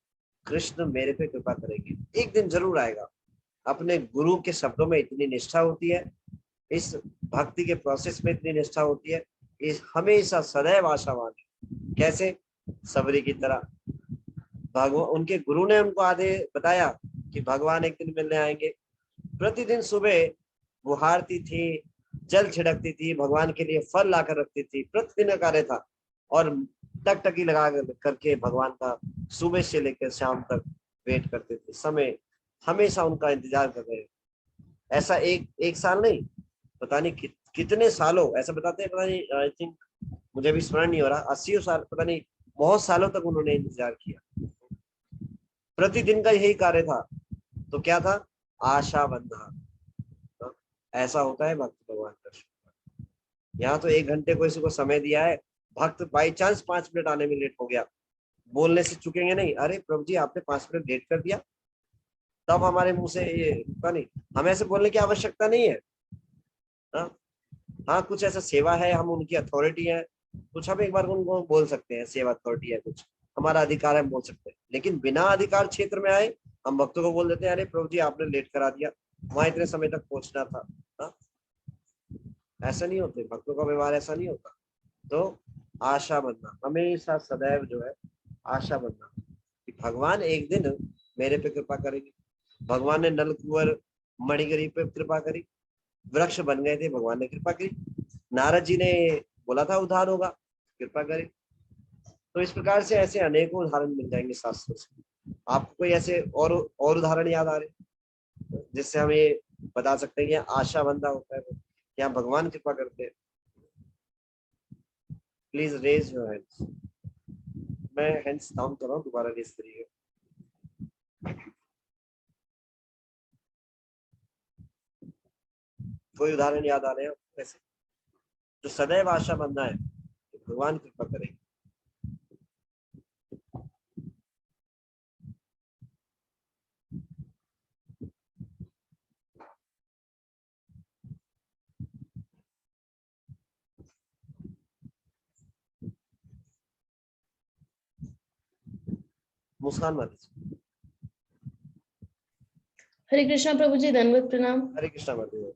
कृष्ण मेरे पे कृपा करेंगे, एक दिन जरूर आएगा। अपने गुरु के शब्दों में इतनी निष्ठा होती है, इस भक्ति के प्रोसेस में इतनी निष्ठा होती है, इस हमेशा सदैव आशावान है। कैसे? सबरी की तरह। भगवान, उनके गुरु ने उनको आधे बताया कि भगवान एक दिन मिलने आएंगे। प्रतिदिन सुबह वो हारती थी, जल छिड़कती थी, भगवान के लिए फल लाकर रखती थी, प्रतिदिन का कार्य था। और टकटकी लगा करके भगवान का सुबह से लेकर शाम तक वेट करते थे, समय हमेशा उनका इंतजार कर रहे हैं। ऐसा एक साल नहीं, पता नहीं कितने सालों, ऐसा बताते हैं, पता नहीं, आई थिंक मुझे भी स्मरण नहीं हो रहा, 80 साल, पता नहीं, बहुत सालों तक उन्होंने इंतजार किया। प्रतिदिन का यही कार्य था। तो क्या था? आशा बंधा। ऐसा होता है भक्त भगवान का। यहाँ तो 1 घंटे को किसी को समय दिया है, भक्त बाई चांस 5 मिनट आने में लेट हो गया, बोलने से चुकेंगे नहीं, अरे प्रभु जी आपने 5 मिनट लेट कर दिया, तब हमारे मुंह से ये रुका नहीं। हमें ऐसे बोलने की आवश्यकता नहीं है। हाँ हाँ, कुछ ऐसा सेवा है, हम उनकी अथॉरिटी है, कुछ हम एक बार उनको बोल सकते हैं, सेवा अथॉरिटी है, कुछ हमारा अधिकार है, हम बोल सकते हैं, लेकिन बिना अधिकार क्षेत्र में आए हम भक्तों को बोल देते हैं, अरे प्रभु जी आपने लेट करा दिया, वहां इतने समय तक पहुंचना था। हाँ? ऐसा नहीं होते, भक्तों का व्यवहार ऐसा नहीं होता। तो आशा बनना, हमेशा सदैव जो है आशा बनना कि भगवान एक दिन मेरे पे कृपा करेंगे। भगवान ने नल कुंवर मणिगिरी पे कृपा करी, वृक्ष बन गए थे, भगवान ने कृपा करी। नारद जी ने बोला था उद्धार होगा, कृपा करी। तो इस प्रकार से ऐसे अनेकों उदाहरण मिल जाएंगे शास्त्रों से। आपको कोई ऐसे और उदाहरण याद आ रहे जिससे हम ये बता सकते हैं कि आशा बंदा होता है, यहाँ भगवान कृपा करते हैं? Please raise your hands. मैं हैंड्स डाउन कर रहा हूँ, दोबारा रेज करिए। कोई उदाहरण याद आ रहे हैं वैसे जो सदैव आशा बंदा है कि भगवान कृपा करेंगे? मुस्कान माता जी। हरे कृष्णा प्रभु जी, दंडवत प्रणाम। हरे कृष्णा माता जी।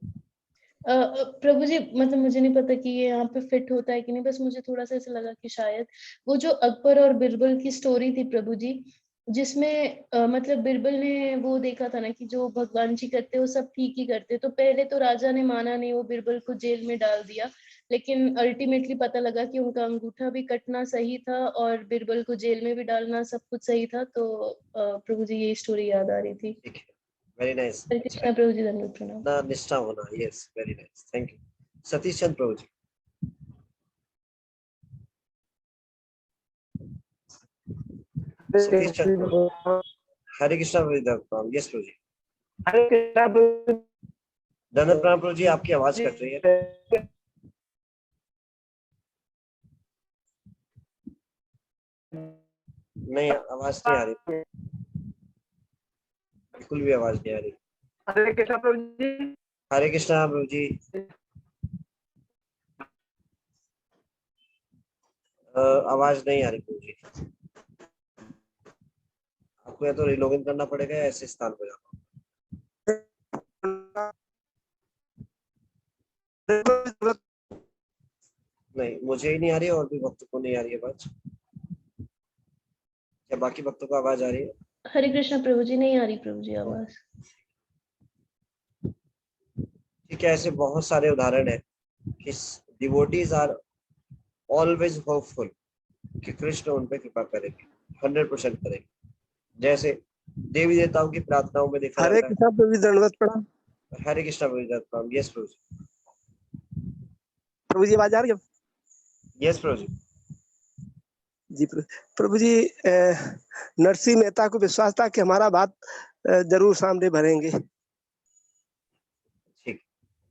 प्रभु जी, मतलब मुझे नहीं पता कि ये यहाँ पे फिट होता है कि नहीं, बस मुझे थोड़ा सा ऐसा लगा कि शायद वो जो अकबर और बिरबल की स्टोरी थी प्रभु जी, जिसमें मतलब बिरबल ने वो देखा था ना कि जो भगवान जी करते वो सब ठीक ही करते, तो पहले तो राजा ने माना नहीं, वो बिरबल को जेल में डाल दिया, लेकिन अल्टीमेटली पता लगा कि उनका अंगूठा भी कटना सही था और बिरबल को जेल में भी डालना सब कुछ सही था। तो प्रभु जी ये स्टोरी याद आ रही थी। ठीक है, वेरी नाइस। हरे कृष्णा प्रभु जी, दंडवत प्रणाम। ना निष्ठा होना, yes, very nice, thank you. Satish Chandra Prabhu ji. Satish Chandra Prabhu. Hare Krishna Prabhu, yes Prabhu ji. Hare Krishna Prabhu धन्यवाद प्रणाम प्रभु जी, आपकी आवाज कट रही है। नहीं, आवाज नहीं आ रही, बिल्कुल भी आवाज नहीं आ रही। हरे कृष्णा प्रभु जी। हरे कृष्णा प्रभु जी। आवाज नहीं आ रही प्रभु जी। आपको या तो रिलॉगिन करना पड़ेगा या ऐसे स्थान पर जाना। नहीं, मुझे ही नहीं आ रही और भी भक्तों को नहीं आ रही है आवाज। क्या बाकी भक्तों को आवाज आ रही है? हरे कृष्णा प्रभु जी, नहीं आ रही प्रभु जी आवाज। ठीक है, ऐसे बहुत सारे उदाहरण है कि डिवोटीज आर ऑलवेज होपफुल कि कृष्ण उन पे कृपा करेंगे, 100% करेंगे। जैसे देवी देवताओं की प्रार्थनाओं में देखा हरे जाता है। कृष्णा प्रभु जी, दंडवत प्रणाम। हरे कृष्णा प्रभु, यस प्रभु जी। प्रभु जी आवाज आ रही है? यस प्रभु जी। जी प्रभु जी, नरसिंह मेहता को विश्वास था कि हमारा बात जरूर सामने भरेंगे। ठीक,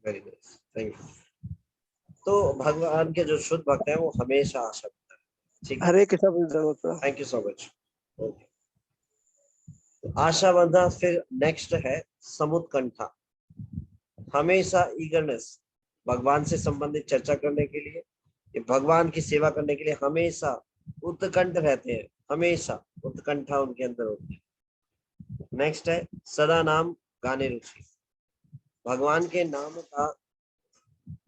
वेरी नाइस, थैंक यू। तो भगवान के जो शुद्ध भक्त हैं वो हमेशा आशा करते हैं। ठीक है, हरे कृष्णा प्रभु जी, दंडवत प्रणाम। Thank you so much. Okay, Asha बंधा। फिर नेक्स्ट है समुत्कंठा, हमेशा ईगरनेस, भगवान से संबंधित चर्चा करने के लिए, भगवान की सेवा करने के लिए हमेशा उत्कंठ रहते हैं, हमेशा उत्कंठा उनके अंदर होती है। नेक्स्ट है सदा नाम गाने रुचि, भगवान के नाम का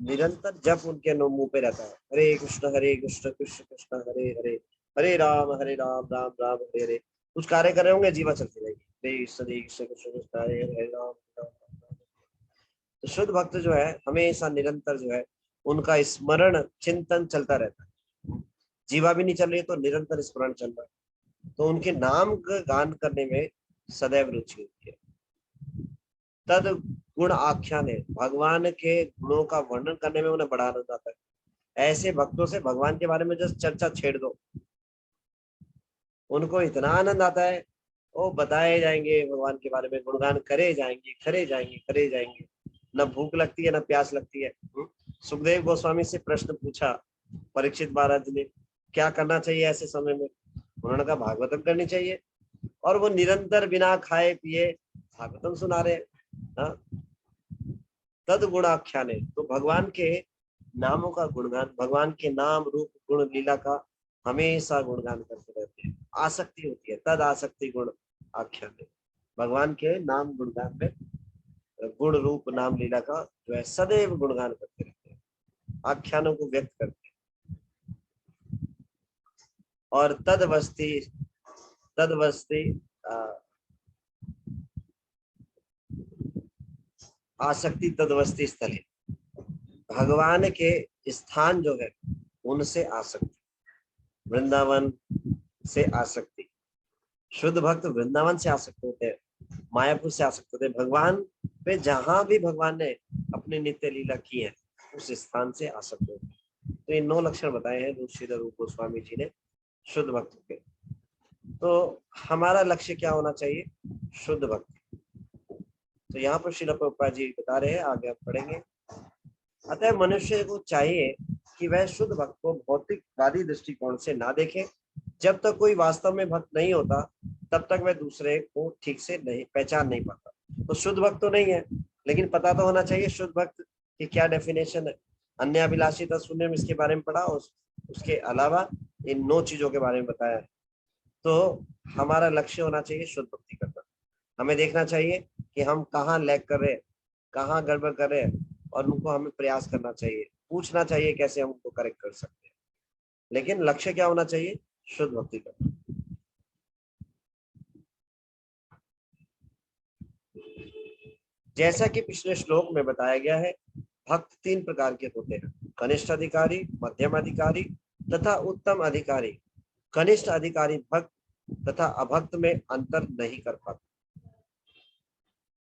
निरंतर जप उनके मुंह पे रहता है। हरे कृष्ण कृष्ण कृष्ण हरे हरे, हरे राम राम राम हरे हरे। कुछ कार्य कर रहे होंगे, जीवा चलती रहेगी, हरे कृष्ण कृष्ण कृष्ण हरे हरे, राम राम राम। तो शुद्ध भक्त जो है हमेशा निरंतर जो है उनका स्मरण चिंतन चलता रहता है। जीवा भी नहीं चल रही है तो निरंतर स्मरण चल रहा है, तो उनके नाम का गान करने में सदैव रुचि होती है। तद गुण आख्यान है, भगवान के गुणों का वर्णन करने में उन्हें बड़ा आनंद आता है। ऐसे भक्तों से भगवान के बारे में जस्ट चर्चा छेड़ दो, उनको इतना आनंद आता है, वो बताए जाएंगे भगवान के बारे में, गुणगान करे जाएंगे करे जाएंगे करे जाएंगे। न भूख लगती है न प्यास लगती है। सुखदेव गोस्वामी से प्रश्न पूछा परीक्षित महाराज ने, क्या करना चाहिए ऐसे समय में? उन्होंने कहा भागवतम करनी चाहिए। और वो निरंतर बिना खाए पिए भागवतम सुना रहे हैं। तद गुणाख्याने, तो भगवान के नामों का गुणगान, भगवान के नाम रूप गुण लीला का हमेशा गुणगान करते रहते हैं। आसक्ति होती है, तद आसक्ति गुण आख्याने, भगवान के नाम गुणगान में गुण रूप नाम लीला का जो है सदैव गुणगान करते रहते हैं, आख्यानों को व्यक्त करते हैं। और तदवस्ती आसक्ति तदवस्ती स्थल, भगवान के स्थान जो है उनसे आसक्ति, वृंदावन से आसक्ति। शुद्ध भक्त वृंदावन से आसक्त होते हैं, मायापुर से आसक्त होते हैं, भगवान पे जहां भी भगवान ने अपनी नित्य लीला की है उस स्थान से आसक्त होते हैं। तो ये 9 लक्षण बताए हैं श्रीधर रूप गोस्वामी जी ने शुद्ध भक्त के। तो हमारा लक्ष्य क्या होना चाहिए? शुद्ध भक्ति। तो यहाँ पर श्रील प्रभुपाद जी बता रहे हैं, आगे आप पढ़ेंगे। अतः मनुष्य को चाहिए कि वह शुद्ध भक्त को भौतिकवादी दृष्टिकोण से ना देखे। जब तक कोई वास्तव में भक्त नहीं होता तब तक वह दूसरे को ठीक से नहीं पहचान नहीं पाता। तो शुद्ध भक्त तो नहीं है, लेकिन पता तो होना चाहिए शुद्ध भक्त की क्या डेफिनेशन है। अन्य अभिलाषिता सुनने में इसके बारे में पढ़ा, उसके अलावा इन 9 चीजों के बारे में बताया है। तो हमारा लक्ष्य होना चाहिए शुद्ध भक्ति करना। हमें देखना चाहिए कि हम कहाँ लैग कर रहे हैं, कहाँ गड़बड़ कर रहे हैं, और उनको हमें प्रयास करना चाहिए, पूछना चाहिए कैसे हम उनको करेक्ट कर सकते हैं। लेकिन लक्ष्य क्या होना चाहिए? शुद्ध भक्ति करना। जैसा कि पिछले श्लोक में बताया गया है, भक्त 3 प्रकार के होते हैं, कनिष्ठ अधिकारी, मध्यम अधिकारी तथा उत्तम अधिकारी। कनिष्ठ अधिकारी भक्त तथा अभक्त में अंतर नहीं कर पाता।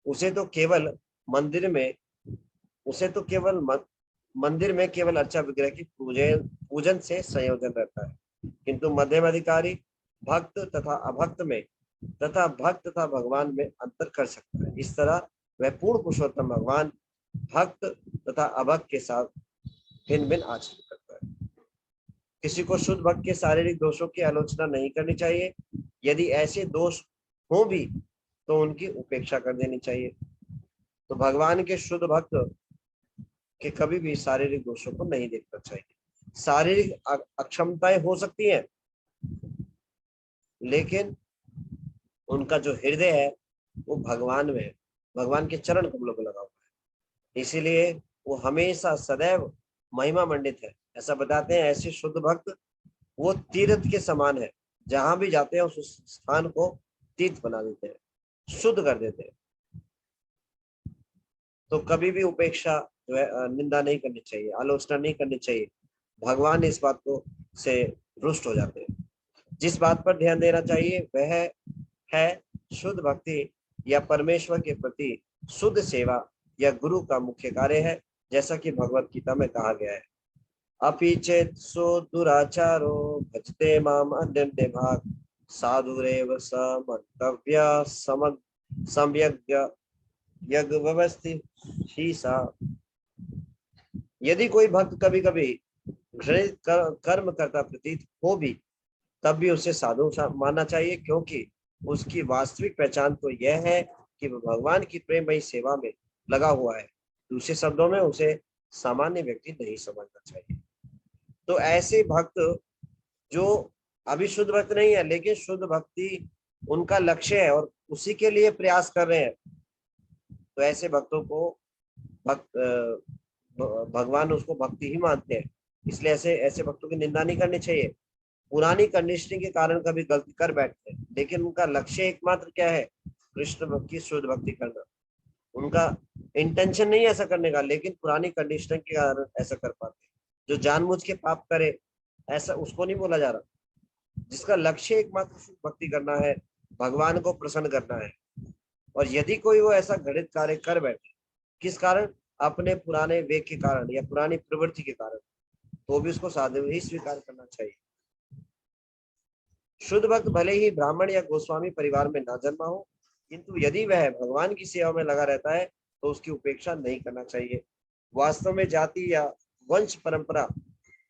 उसे तो केवल मंदिर में केवल अर्चा विग्रह की पूजन से संयोजन रहता है। किंतु मध्यम अधिकारी भक्त तथा अभक्त में तथा भक्त तथा भगवान में अंतर कर सकता है। इस तरह वह पूर्ण पुरुषोत्तम भगवान भक्त तथा अभक्त के साथ भिन्न भिन्न आचरण करता है। किसी को शुद्ध भक्त के शारीरिक दोषों की आलोचना नहीं करनी चाहिए। यदि ऐसे दोष हो भी तो उनकी उपेक्षा कर देनी चाहिए। तो भगवान के शुद्ध भक्त के कभी भी शारीरिक दोषों को नहीं देखना चाहिए। शारीरिक अक्षमताएं हो सकती हैं, लेकिन उनका जो हृदय है वो भगवान में, भगवान के चरण कमलों को लगा हुआ है, इसीलिए वो हमेशा सदैव महिमा मंडित है। ऐसा बताते हैं ऐसे शुद्ध भक्त वो तीर्थ के समान है, जहां भी जाते हैं उस स्थान को तीर्थ बना देते हैं, शुद्ध कर देते हैं। तो कभी भी उपेक्षा जो है निंदा नहीं करनी चाहिए, आलोचना नहीं करनी चाहिए। भगवान इस बात को से रुष्ट हो जाते हैं। जिस बात पर ध्यान देना चाहिए वह है शुद्ध भक्ति या परमेश्वर के प्रति शुद्ध सेवा या गुरु का मुख्य कार्य है, जैसा कि भगवत गीता में कहा गया है। अपि चेत सो दुराचारो भजते माम अन्यन्ते भाग साधुरेव समन्तव्य सम्यग् यज्ञ व्यवस्थित ही सा। यदि कोई भक्त कभी कभी घृणित कर्म करता प्रतीत हो भी तब भी उसे साधु मानना चाहिए, क्योंकि उसकी वास्तविक पहचान तो यह है कि वह भगवान की प्रेममयी सेवा में लगा हुआ है। दूसरे शब्दों में उसे सामान्य व्यक्ति नहीं समझना चाहिए। तो ऐसे भक्त जो अभी शुद्ध भक्त नहीं है लेकिन शुद्ध भक्ति उनका लक्ष्य है और उसी के लिए प्रयास कर रहे हैं, तो ऐसे भक्तों को भगवान उसको भक्ति ही मानते हैं। इसलिए ऐसे भक्तों की निंदा नहीं करनी चाहिए। पुरानी कंडीशनिंग के कारण कभी गलती कर बैठते हैं, लेकिन उनका लक्ष्य एकमात्र क्या है? कृष्ण भक्ति, शुद्ध भक्ति करना। उनका इंटेंशन नहीं ऐसा करने का, लेकिन पुरानी कंडीशनिंग के कारण ऐसा कर पाते हैं। जो जानबूझ के पाप करे ऐसा उसको नहीं बोला जा रहा। जिसका लक्ष्य एकमात्र शुद्ध भक्ति करना है, भगवान को प्रसन्न करना है, और यदि कोई वो ऐसा घृणित कार्य कर बैठे किस कारण? अपने पुराने वेग के कारण या पुरानी प्रवृत्ति के कारण, तो भी उसको साधु ही स्वीकार करना चाहिए। शुद्ध भक्त भले ही ब्राह्मण या गोस्वामी परिवार में ना जन्मा हो, किंतु यदि वह भगवान की सेवा में लगा रहता है तो उसकी उपेक्षा नहीं करना चाहिए। वास्तव में जाति या वंश परंपरा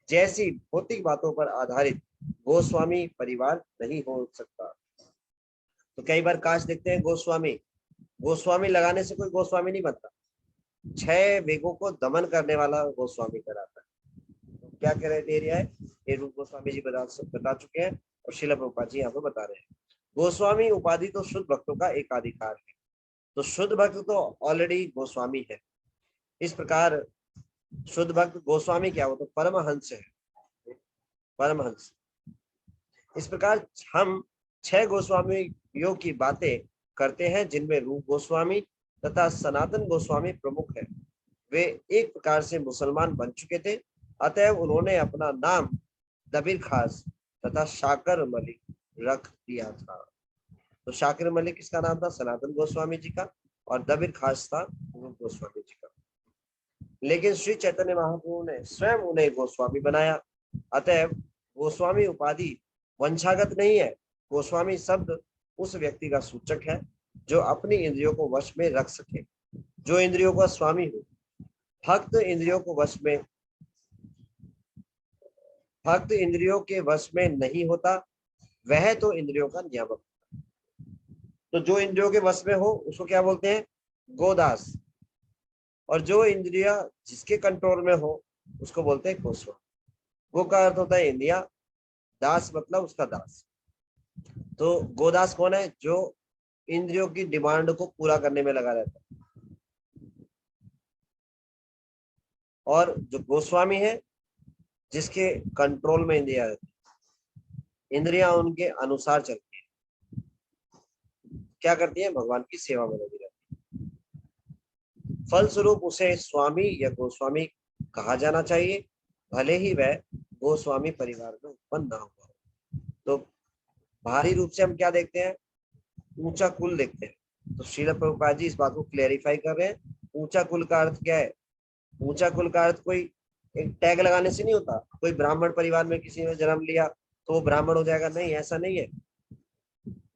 जैसी भौतिक बातों पर आधारित गोस्वामी परिवार नहीं हो सकता। तो कई बार काश देखते हैं गोस्वामी लगाने से कोई गोस्वामी नहीं बनता, 6 वेगों को दमन करने वाला गोस्वामी कराता है। तो क्या क्राइटेरिया है ये रूप गोस्वामी जी बता चुके हैं और श्रील प्रभुपाद जी यहाँ पे बता रहे हैं। गोस्वामी उपाधि तो शुद्ध भक्तों का एकाधिकार है, तो शुद्ध भक्त तो ऑलरेडी गोस्वामी है। इस प्रकार शुद्ध भक्त गोस्वामी क्या हो तो परमहंस है, परमहंस। इस प्रकार हम 6 गोस्वामियों की बातें करते हैं जिनमें रूप गोस्वामी तथा सनातन गोस्वामी प्रमुख है। वे एक प्रकार से मुसलमान बन चुके थे, अतएव उन्होंने अपना नाम दबीर खास तथा शाकर मलिक रख दिया था। तो शाकर मलिक किसका नाम था? सनातन गोस्वामी जी का, और दबीर खास था रूप गोस्वामी जी का। लेकिन श्री चैतन्य महाप्रभु ने स्वयं उन्हें गोस्वामी बनाया, अतएव गोस्वामी उपाधि वंशागत नहीं है। गोस्वामी शब्द उस व्यक्ति का सूचक है जो अपनी इंद्रियों को वश में रख सके, जो इंद्रियों का स्वामी हो। भक्त इंद्रियों के वश में नहीं होता, वह तो इंद्रियों का नियामक। तो जो इंद्रियों के वश में हो उसको क्या बोलते हैं? गोदास। और जो इंद्रिया जिसके कंट्रोल में हो उसको बोलते हैं गोस्वामी। गो का अर्थ होता है इंद्रिया, दास मतलब उसका दास। तो गोदास कौन है? जो इंद्रियों की डिमांड को पूरा करने में लगा रहता है। और जो गोस्वामी है जिसके कंट्रोल में इंद्रिया रहती है, इंद्रियां उनके अनुसार चलती है, क्या करती है? भगवान की सेवा में लगी रहती है। फलस्वरूप उसे स्वामी या गोस्वामी कहा जाना चाहिए, भले ही वह गोस्वामी परिवार में उत्पन्न ना हुआ हो। तो बाहरी रूप से हम क्या देखते हैं? ऊंचा कुल देखते हैं। तो श्रील प्रभुपाद जी इस बात को क्लेरिफाई कर रहे हैं। ऊंचा कुल का अर्थ क्या है? ऊंचा कुल का अर्थ कोई एक टैग लगाने से नहीं होता, कोई ब्राह्मण परिवार में किसी ने जन्म लिया तो वो ब्राह्मण हो जाएगा, नहीं, ऐसा नहीं है।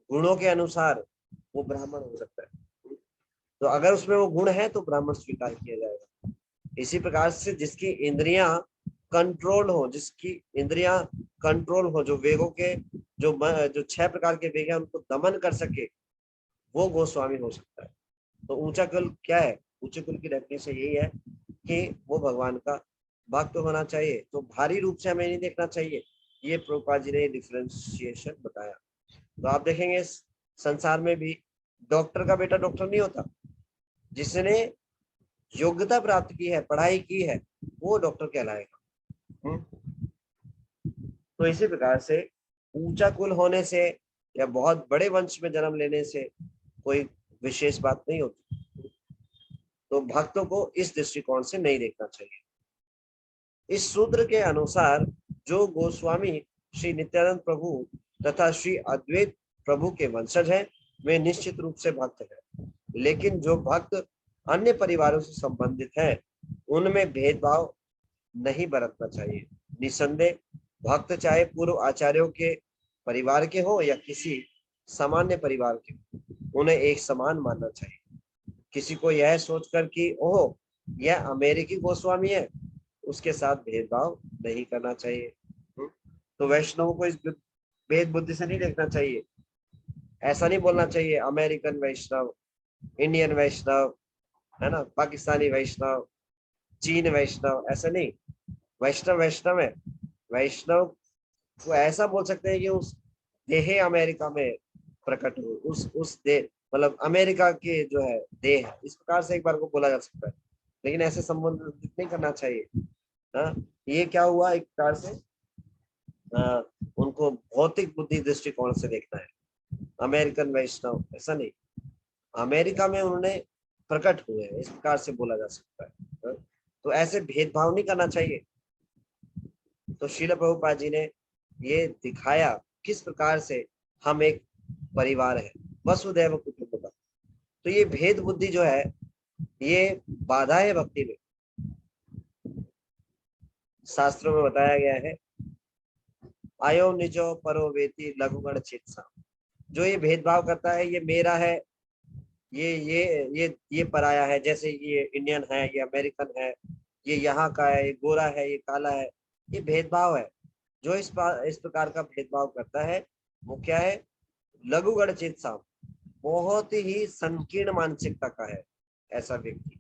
गुणों के अनुसार वो ब्राह्मण हो सकता है। तो अगर उसमें वो गुण है तो ब्राह्मण स्वीकार किया जाएगा। इसी प्रकार से जिसकी इंद्रियां कंट्रोल हो, जो वेगों के जो 6 प्रकार के वेग है उनको दमन कर सके, वो गोस्वामी हो सकता है। तो ऊंचा कुल क्या है? ऊंचे कुल की डेफिनेशन यही है कि वो भगवान का भक्त होना चाहिए। तो भारी रूप से हमें नहीं देखना चाहिए, ये प्रभुपाद जी ने डिफरेंशिएशन बताया। तो आप देखेंगे संसार में भी डॉक्टर का बेटा डॉक्टर नहीं होता, जिसने योग्यता प्राप्त की है, पढ़ाई की है, वो डॉक्टर कहलाएगा। तो इसी प्रकार से ऊंचा कुल होने से या बहुत बड़े वंश में जन्म लेने से कोई विशेष बात नहीं होती। तो भक्तों को इस दृष्टिकोण से नहीं देखना चाहिए। इस सूत्र के अनुसार जो गोस्वामी श्री नित्यानंद प्रभु तथा श्री अद्वैत प्रभु के वंशज हैं, वे निश्चित रूप से भक्त हैं। लेकिन जो भक्त अन्य परिवारों से संबंधित हैं, उनमें भेदभाव नहीं बरतना चाहिए। निसंदेह भक्त चाहे पूर्व आचार्यों के परिवार के हो या किसी सामान्य परिवार के, उन्हें एक समान मानना चाहिए। किसी को यह सोचकर कि ओह यह अमेरिकी गोस्वामी है, उसके साथ भेदभाव नहीं करना चाहिए। तो वैष्णव को इस भेद बुद्धि से नहीं देखना चाहिए। ऐसा नहीं बोलना चाहिए अमेरिकन वैष्णव, इंडियन वैष्णव, है ना, पाकिस्तानी वैष्णव, चीन वैष्णव, ऐसा नहीं। वैष्णव वैष्णव है। वैष्णव को ऐसा बोल सकते हैं कि उस देह अमेरिका में प्रकट हो, उस देह मतलब अमेरिका के जो है देह है, इस प्रकार से एक बार को बोला जा सकता है। लेकिन ऐसे संबंधित नहीं करना चाहिए। ये क्या हुआ? एक प्रकार से उनको भौतिक बुद्धि दृष्टिकोण से देखना है। अमेरिकन वैष्णव ऐसा नहीं, अमेरिका में उन्होंने प्रकट हुए हैं, इस प्रकार से बोला जा सकता है। तो ऐसे भेदभाव नहीं करना चाहिए। तो श्रील प्रभुपाद जी ने ये दिखाया किस प्रकार से हम एक परिवार है, वसुधैव कुटुंबकम। तो ये भेद बुद्धि जो है ये बाधा है भक्ति में। शास्त्रों में बताया गया है आयो निजो परो वेति लघुगण चित्सा। जो ये भेदभाव करता है, ये मेरा है, ये पराया है, जैसे ये इंडियन है, ये अमेरिकन है, ये यहाँ का है, ये गोरा है, ये काला है। ये भेदभाव है। जो इस प्रकार का भेदभाव करता है वो क्या है? लघुगण चित्साम, बहुत ही संकीर्ण मानसिकता का है ऐसा व्यक्ति।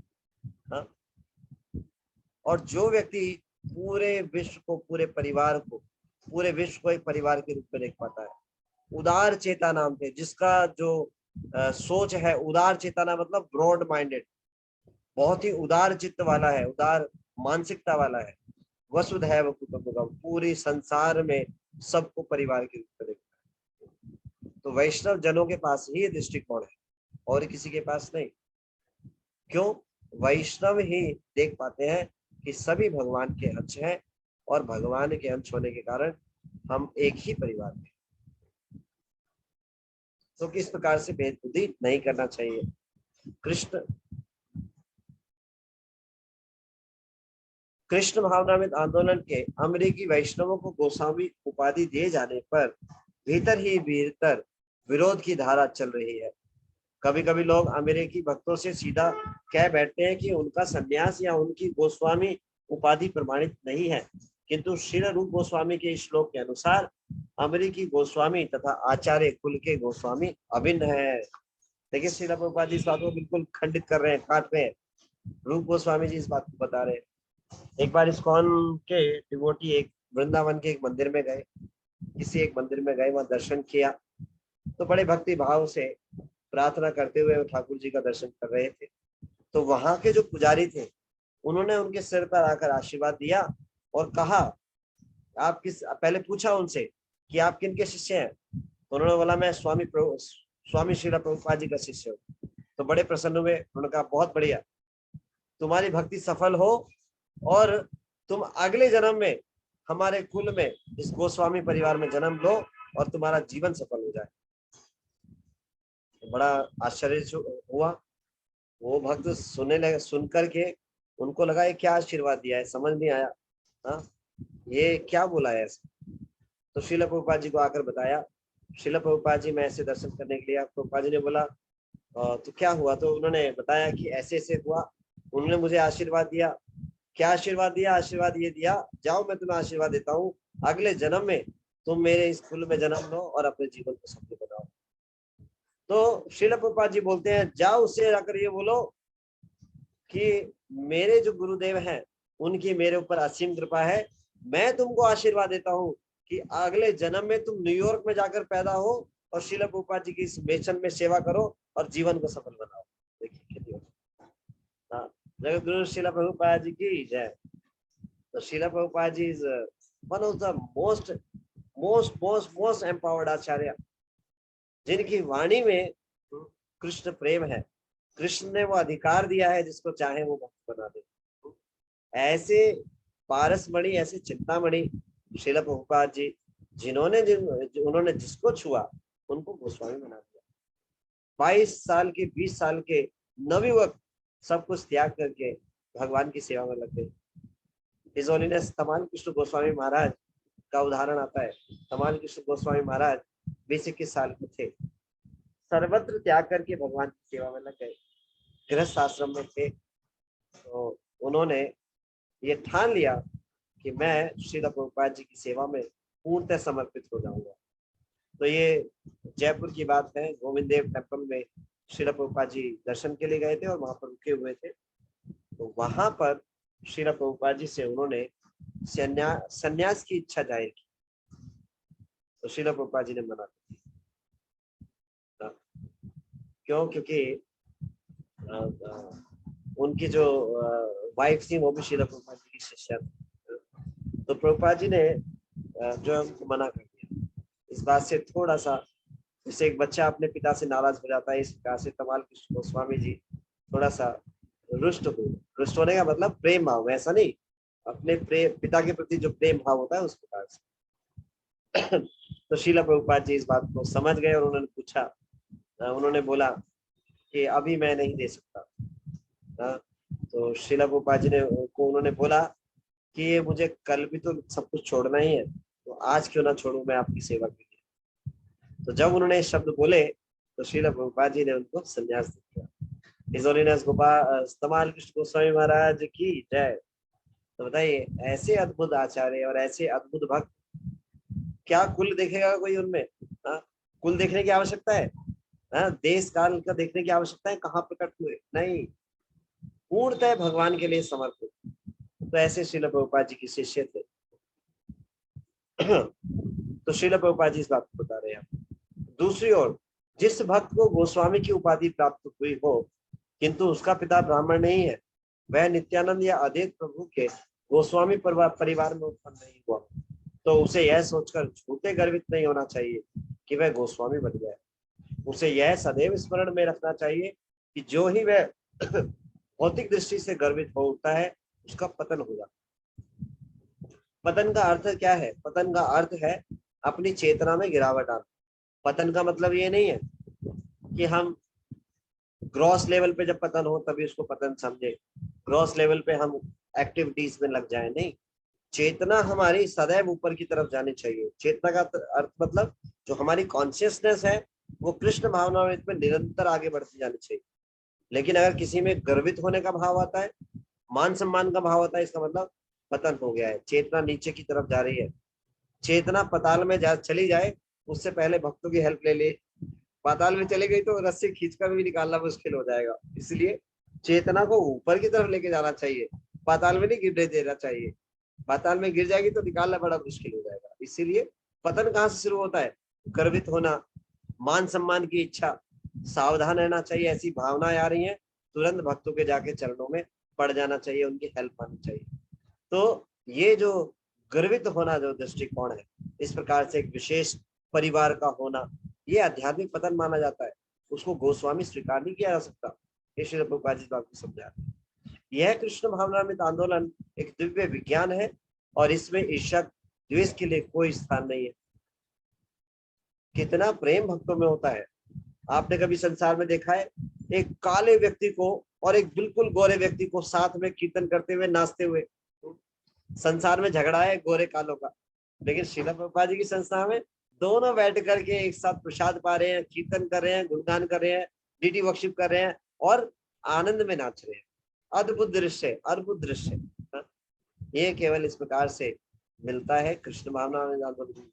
हाँ? और जो व्यक्ति पूरे विश्व को, पूरे परिवार को, पूरे विश्व को एक परिवार के रूप में देख पाता है, उदार चेता नाम थे, जिसका जो सोच है उदार चेतना, मतलब ब्रॉड माइंडेड, बहुत ही उदार चित्त वाला है, उदार मानसिकता वाला है। वसुधैव कुटुंबकम, पूरी संसार में सबको परिवार के रूप में देखता है। तो वैष्णव जनों के पास ही ये दृष्टिकोण है और किसी के पास नहीं। क्यों? वैष्णव ही देख पाते हैं कि सभी भगवान के अंश हैं और भगवान के अंश होने के कारण हम एक ही परिवार में। तो किस प्रकार से भेद बुद्धि नहीं करना चाहिए। कृष्ण भावनामृत आंदोलन के अमेरिकी वैष्णवों को गोस्वामी उपाधि दिए जाने पर भीतर ही भीतर विरोध की धारा चल रही है। कभी कभी लोग अमेरिकी भक्तों से सीधा कह बैठते हैं कि उनका संन्यास या उनकी गोस्वामी उपाधि प्रमाणित नहीं है, किंतु श्रील रूप गोस्वामी के श्लोक के अनुसार अमेरिकी गोस्वामी तथा आचार्य कुल के गोस्वामी अभिन्न है। देखिए, श्रील प्रभुपाद जी इस बात को बिल्कुल खंडित कर रहे हैं, काट रहे हैं। रूप गोस्वामी जी इस बात को बता रहे हैं। एक बार इस्कॉन के डिवोटी एक वृंदावन के एक मंदिर में गए, किसी एक मंदिर में गए, वहां दर्शन किया तो बड़े भक्ति भाव से प्रार्थना करते हुए ठाकुर जी का दर्शन कर रहे थे। तो वहां के जो पुजारी थे उन्होंने उनके सिर पर आकर आशीर्वाद दिया और कहा, आप किस, पहले पूछा उनसे कि आप किन के शिष्य हैं। तो उन्होंने बोला, मैं स्वामी श्रील प्रभुपाद जी का शिष्य हूँ। तो बड़े प्रसन्न हुए। उन्होंने कहा, बहुत बढ़िया, तुम्हारी भक्ति सफल हो और तुम अगले जन्म में हमारे कुल में इस गोस्वामी परिवार में जन्म लो और तुम्हारा जीवन सफल हो जाए। तो बड़ा आश्चर्य हुआ। वो भक्त सुनने लगे, सुन करके उनको लगा ये क्या आशीर्वाद दिया है, समझ नहीं आया। हाँ, ये क्या बोला है ऐसा। तो श्रील प्रभुपाद जी को आकर बताया, श्रील प्रभुपाद जी मैं ऐसे दर्शन करने के लिए। प्रभुपाद जी ने बोला, तो क्या हुआ? तो उन्होंने बताया कि ऐसे ऐसे हुआ, उन्होंने मुझे आशीर्वाद दिया। क्या आशीर्वाद दिया? आशीर्वाद ये दिया, जाओ मैं तुम्हें आशीर्वाद देता हूँ, अगले जन्म में तुम मेरे इस कुल में जन्म लो और अपने जीवन को सफल बनाओ। तो श्रील प्रभुपाद जी बोलते हैं, जाओ उससे जाकर ये बोलो कि मेरे जो गुरुदेव हैं उनकी मेरे ऊपर असीम कृपा है, मैं तुमको आशीर्वाद देता हूँ कि अगले जन्म में तुम न्यूयॉर्क में जाकर पैदा हो और श्रील प्रभुपाद जी की इस मिशन में सेवा करो और जीवन को सफल बनाओ। देखिए, हाँ, जगत गुरु श्रील प्रभुपाद जी की जय। तो Srila Prabhupada ji is one of the most empowered acharya, जिनकी वाणी में कृष्ण प्रेम है। कृष्ण ने वो अधिकार दिया है, जिसको चाहे वो भक्त बना दे। ऐसे पारसमणि, ऐसे चिंतामणि श्रील प्रभुपाद जी, उन्होंने जिसको छुआ उनको गोस्वामी बना दिया। 22 साल के 20 साल के नवयुवक सब कुछ त्याग करके भगवान की सेवा में लग गए। हिज होलीनेस तमाल कृष्ण गोस्वामी महाराज का उदाहरण आता है। तमाल कृष्ण गोस्वामी महाराज 20-21 साल के थे, सर्वत्र त्याग करके भगवान की सेवा में लग गए। गृहस्थ आश्रम में थे, तो उन्होंने ये ठान लिया कि मैं श्रील प्रभुपाद जी की सेवा में पूर्णतः समर्पित हो जाऊंगा। तो ये जयपुर की बात है। गोविंद देव टेम्पल में श्रील प्रभुपाद जी दर्शन के लिए गए थे और वहां पर रुके हुए थे। तो वहां पर श्रील प्रभुपाद जी से उन्होंने संन्यास की इच्छा जाहिर की। तो श्रील प्रभुपाद जी ने मना कर दिया। क्यों? क्योंकि उनकी जो वाइफ थी वो भी श्रील प्रभुपाद जी की शिष्या थी। तो प्रभुपाद जी ने जो उनको मना कर दिया। इस बात से थोड़ा सा, जैसे एक बच्चा अपने पिता से नाराज हो जाता है, इस प्रकार से तमाल कृष्ण गोस्वामी जी थोड़ा सा रुष्ट हुए। रुष्ट होने का मतलब प्रेम भाव, ऐसा नहीं, अपने पिता के प्रति जो प्रेम भाव होता है उस प्रकार से। तो श्रील प्रभुपाद जी इस बात को समझ गए और उन्होंने पूछा, उन्होंने बोला कि अभी मैं नहीं दे सकता। तो श्रील प्रभुपाद जी ने उन्होंने बोला कि ये मुझे कल भी तो सब कुछ छोड़ना ही है, तो आज क्यों ना छोड़ूं मैं आपकी सेवा के लिए। तो जब उन्होंने शब्द बोले तो श्रील प्रभुपाद जी ने उनको संन्यास दिया। हिज होलीनेस गोपाल तमाल कृष्ण गोस्वामी महाराज की जय। तो बताइए ऐसे अद्भुत आचार्य और ऐसे अद्भुत भक्त, क्या कुल देखेगा कोई उनमें? हाँ, कुल देखने की आवश्यकता है? हाँ, देश काल का देखने की आवश्यकता है, कहाँ प्रकट हुए? नहीं, पूर्णतः भगवान के लिए समर्पित। तो ऐसे श्रील प्रभुपाद जी के शिष्य थे। तो श्रील प्रभुपाद जी इस बात को बता रहे हैं। दूसरी ओर जिस भक्त को गोस्वामी की उपाधि प्राप्त हुई हो किंतु उसका पिता ब्राह्मण नहीं है, वह नित्यानंद या अद्वैत प्रभु के गोस्वामी परिवार में उत्पन्न नहीं हुआ, तो उसे यह सोचकर झूठे गर्वित नहीं होना चाहिए कि वह गोस्वामी बन गया। उसे यह सदैव स्मरण में रखना चाहिए कि जो ही वह भौतिक दृष्टि से गर्वित हो उठता है उसका पतन होगा। पतन का अर्थ क्या है? पतन का अर्थ है अपनी चेतना में गिरावट आना। पतन का मतलब ये नहीं है कि हम ग्रॉस लेवल पे जब पतन हो तभी उसको पतन समझे, ग्रॉस लेवल पे हम एक्टिविटीज में लग जाए, नहीं। चेतना हमारी सदैव ऊपर की तरफ जानी चाहिए। चेतना का अर्थ मतलब जो हमारी कॉन्शियसनेस है वो कृष्ण भावनामृत में निरंतर आगे बढ़ती जानी चाहिए। लेकिन अगर किसी में गर्वित होने का भाव आता है, मान सम्मान का भाव आता है, इसका मतलब पतन हो गया है, चेतना नीचे की तरफ जा रही है। चेतना पाताल में चली जाए उससे पहले भक्तों की हेल्प ले ले। पाताल में चली गई तो रस्सी खींचकर भी निकालना मुश्किल हो जाएगा। इसलिए चेतना को ऊपर की तरफ लेके जाना चाहिए, पाताल में नहीं गिरने देना चाहिए। पाताल में गिर जाएगी तो निकालना बड़ा मुश्किल हो जाएगा। इसीलिए पतन कहाँ से शुरू होता है? गर्वित होना, मान सम्मान की इच्छा, सावधान रहना चाहिए। ऐसी भावनाएं आ रही हैं, तुरंत भक्तों के जाके चरणों में पड़ जाना चाहिए, उनकी हेल्प आनी चाहिए। तो ये जो गर्वित होना जो दृष्टिकोण है, इस प्रकार से एक विशेष परिवार का होना, ये आध्यात्मिक पतन माना जाता है। उसको गोस्वामी स्वीकार नहीं किया जा सकता। ये श्री प्रभुपाद जी बात को समझा। यह कृष्ण भावनामृत आंदोलन एक दिव्य विज्ञान है और इसमें ईर्ष्या द्वेष के लिए कोई स्थान नहीं है। कितना प्रेम भक्तों में होता है। आपने कभी संसार में देखा है एक काले व्यक्ति को और एक बिल्कुल गोरे व्यक्ति को साथ में कीर्तन करते हुए, नाचते हुए? संसार में झगड़ा है गोरे कालों का, लेकिन श्रील प्रभुपाद जी की संस्था में दोनों बैठ करके एक साथ प्रसाद पा रहे हैं, कीर्तन कर रहे हैं, गुणगान कर रहे हैं, डीटी वर्शिप कर रहे हैं और आनंद में नाच रहे हैं। अद्भुत दृश्य, अद्भुत दृश्य। ये केवल इस प्रकार से मिलता है कृष्ण भावना में।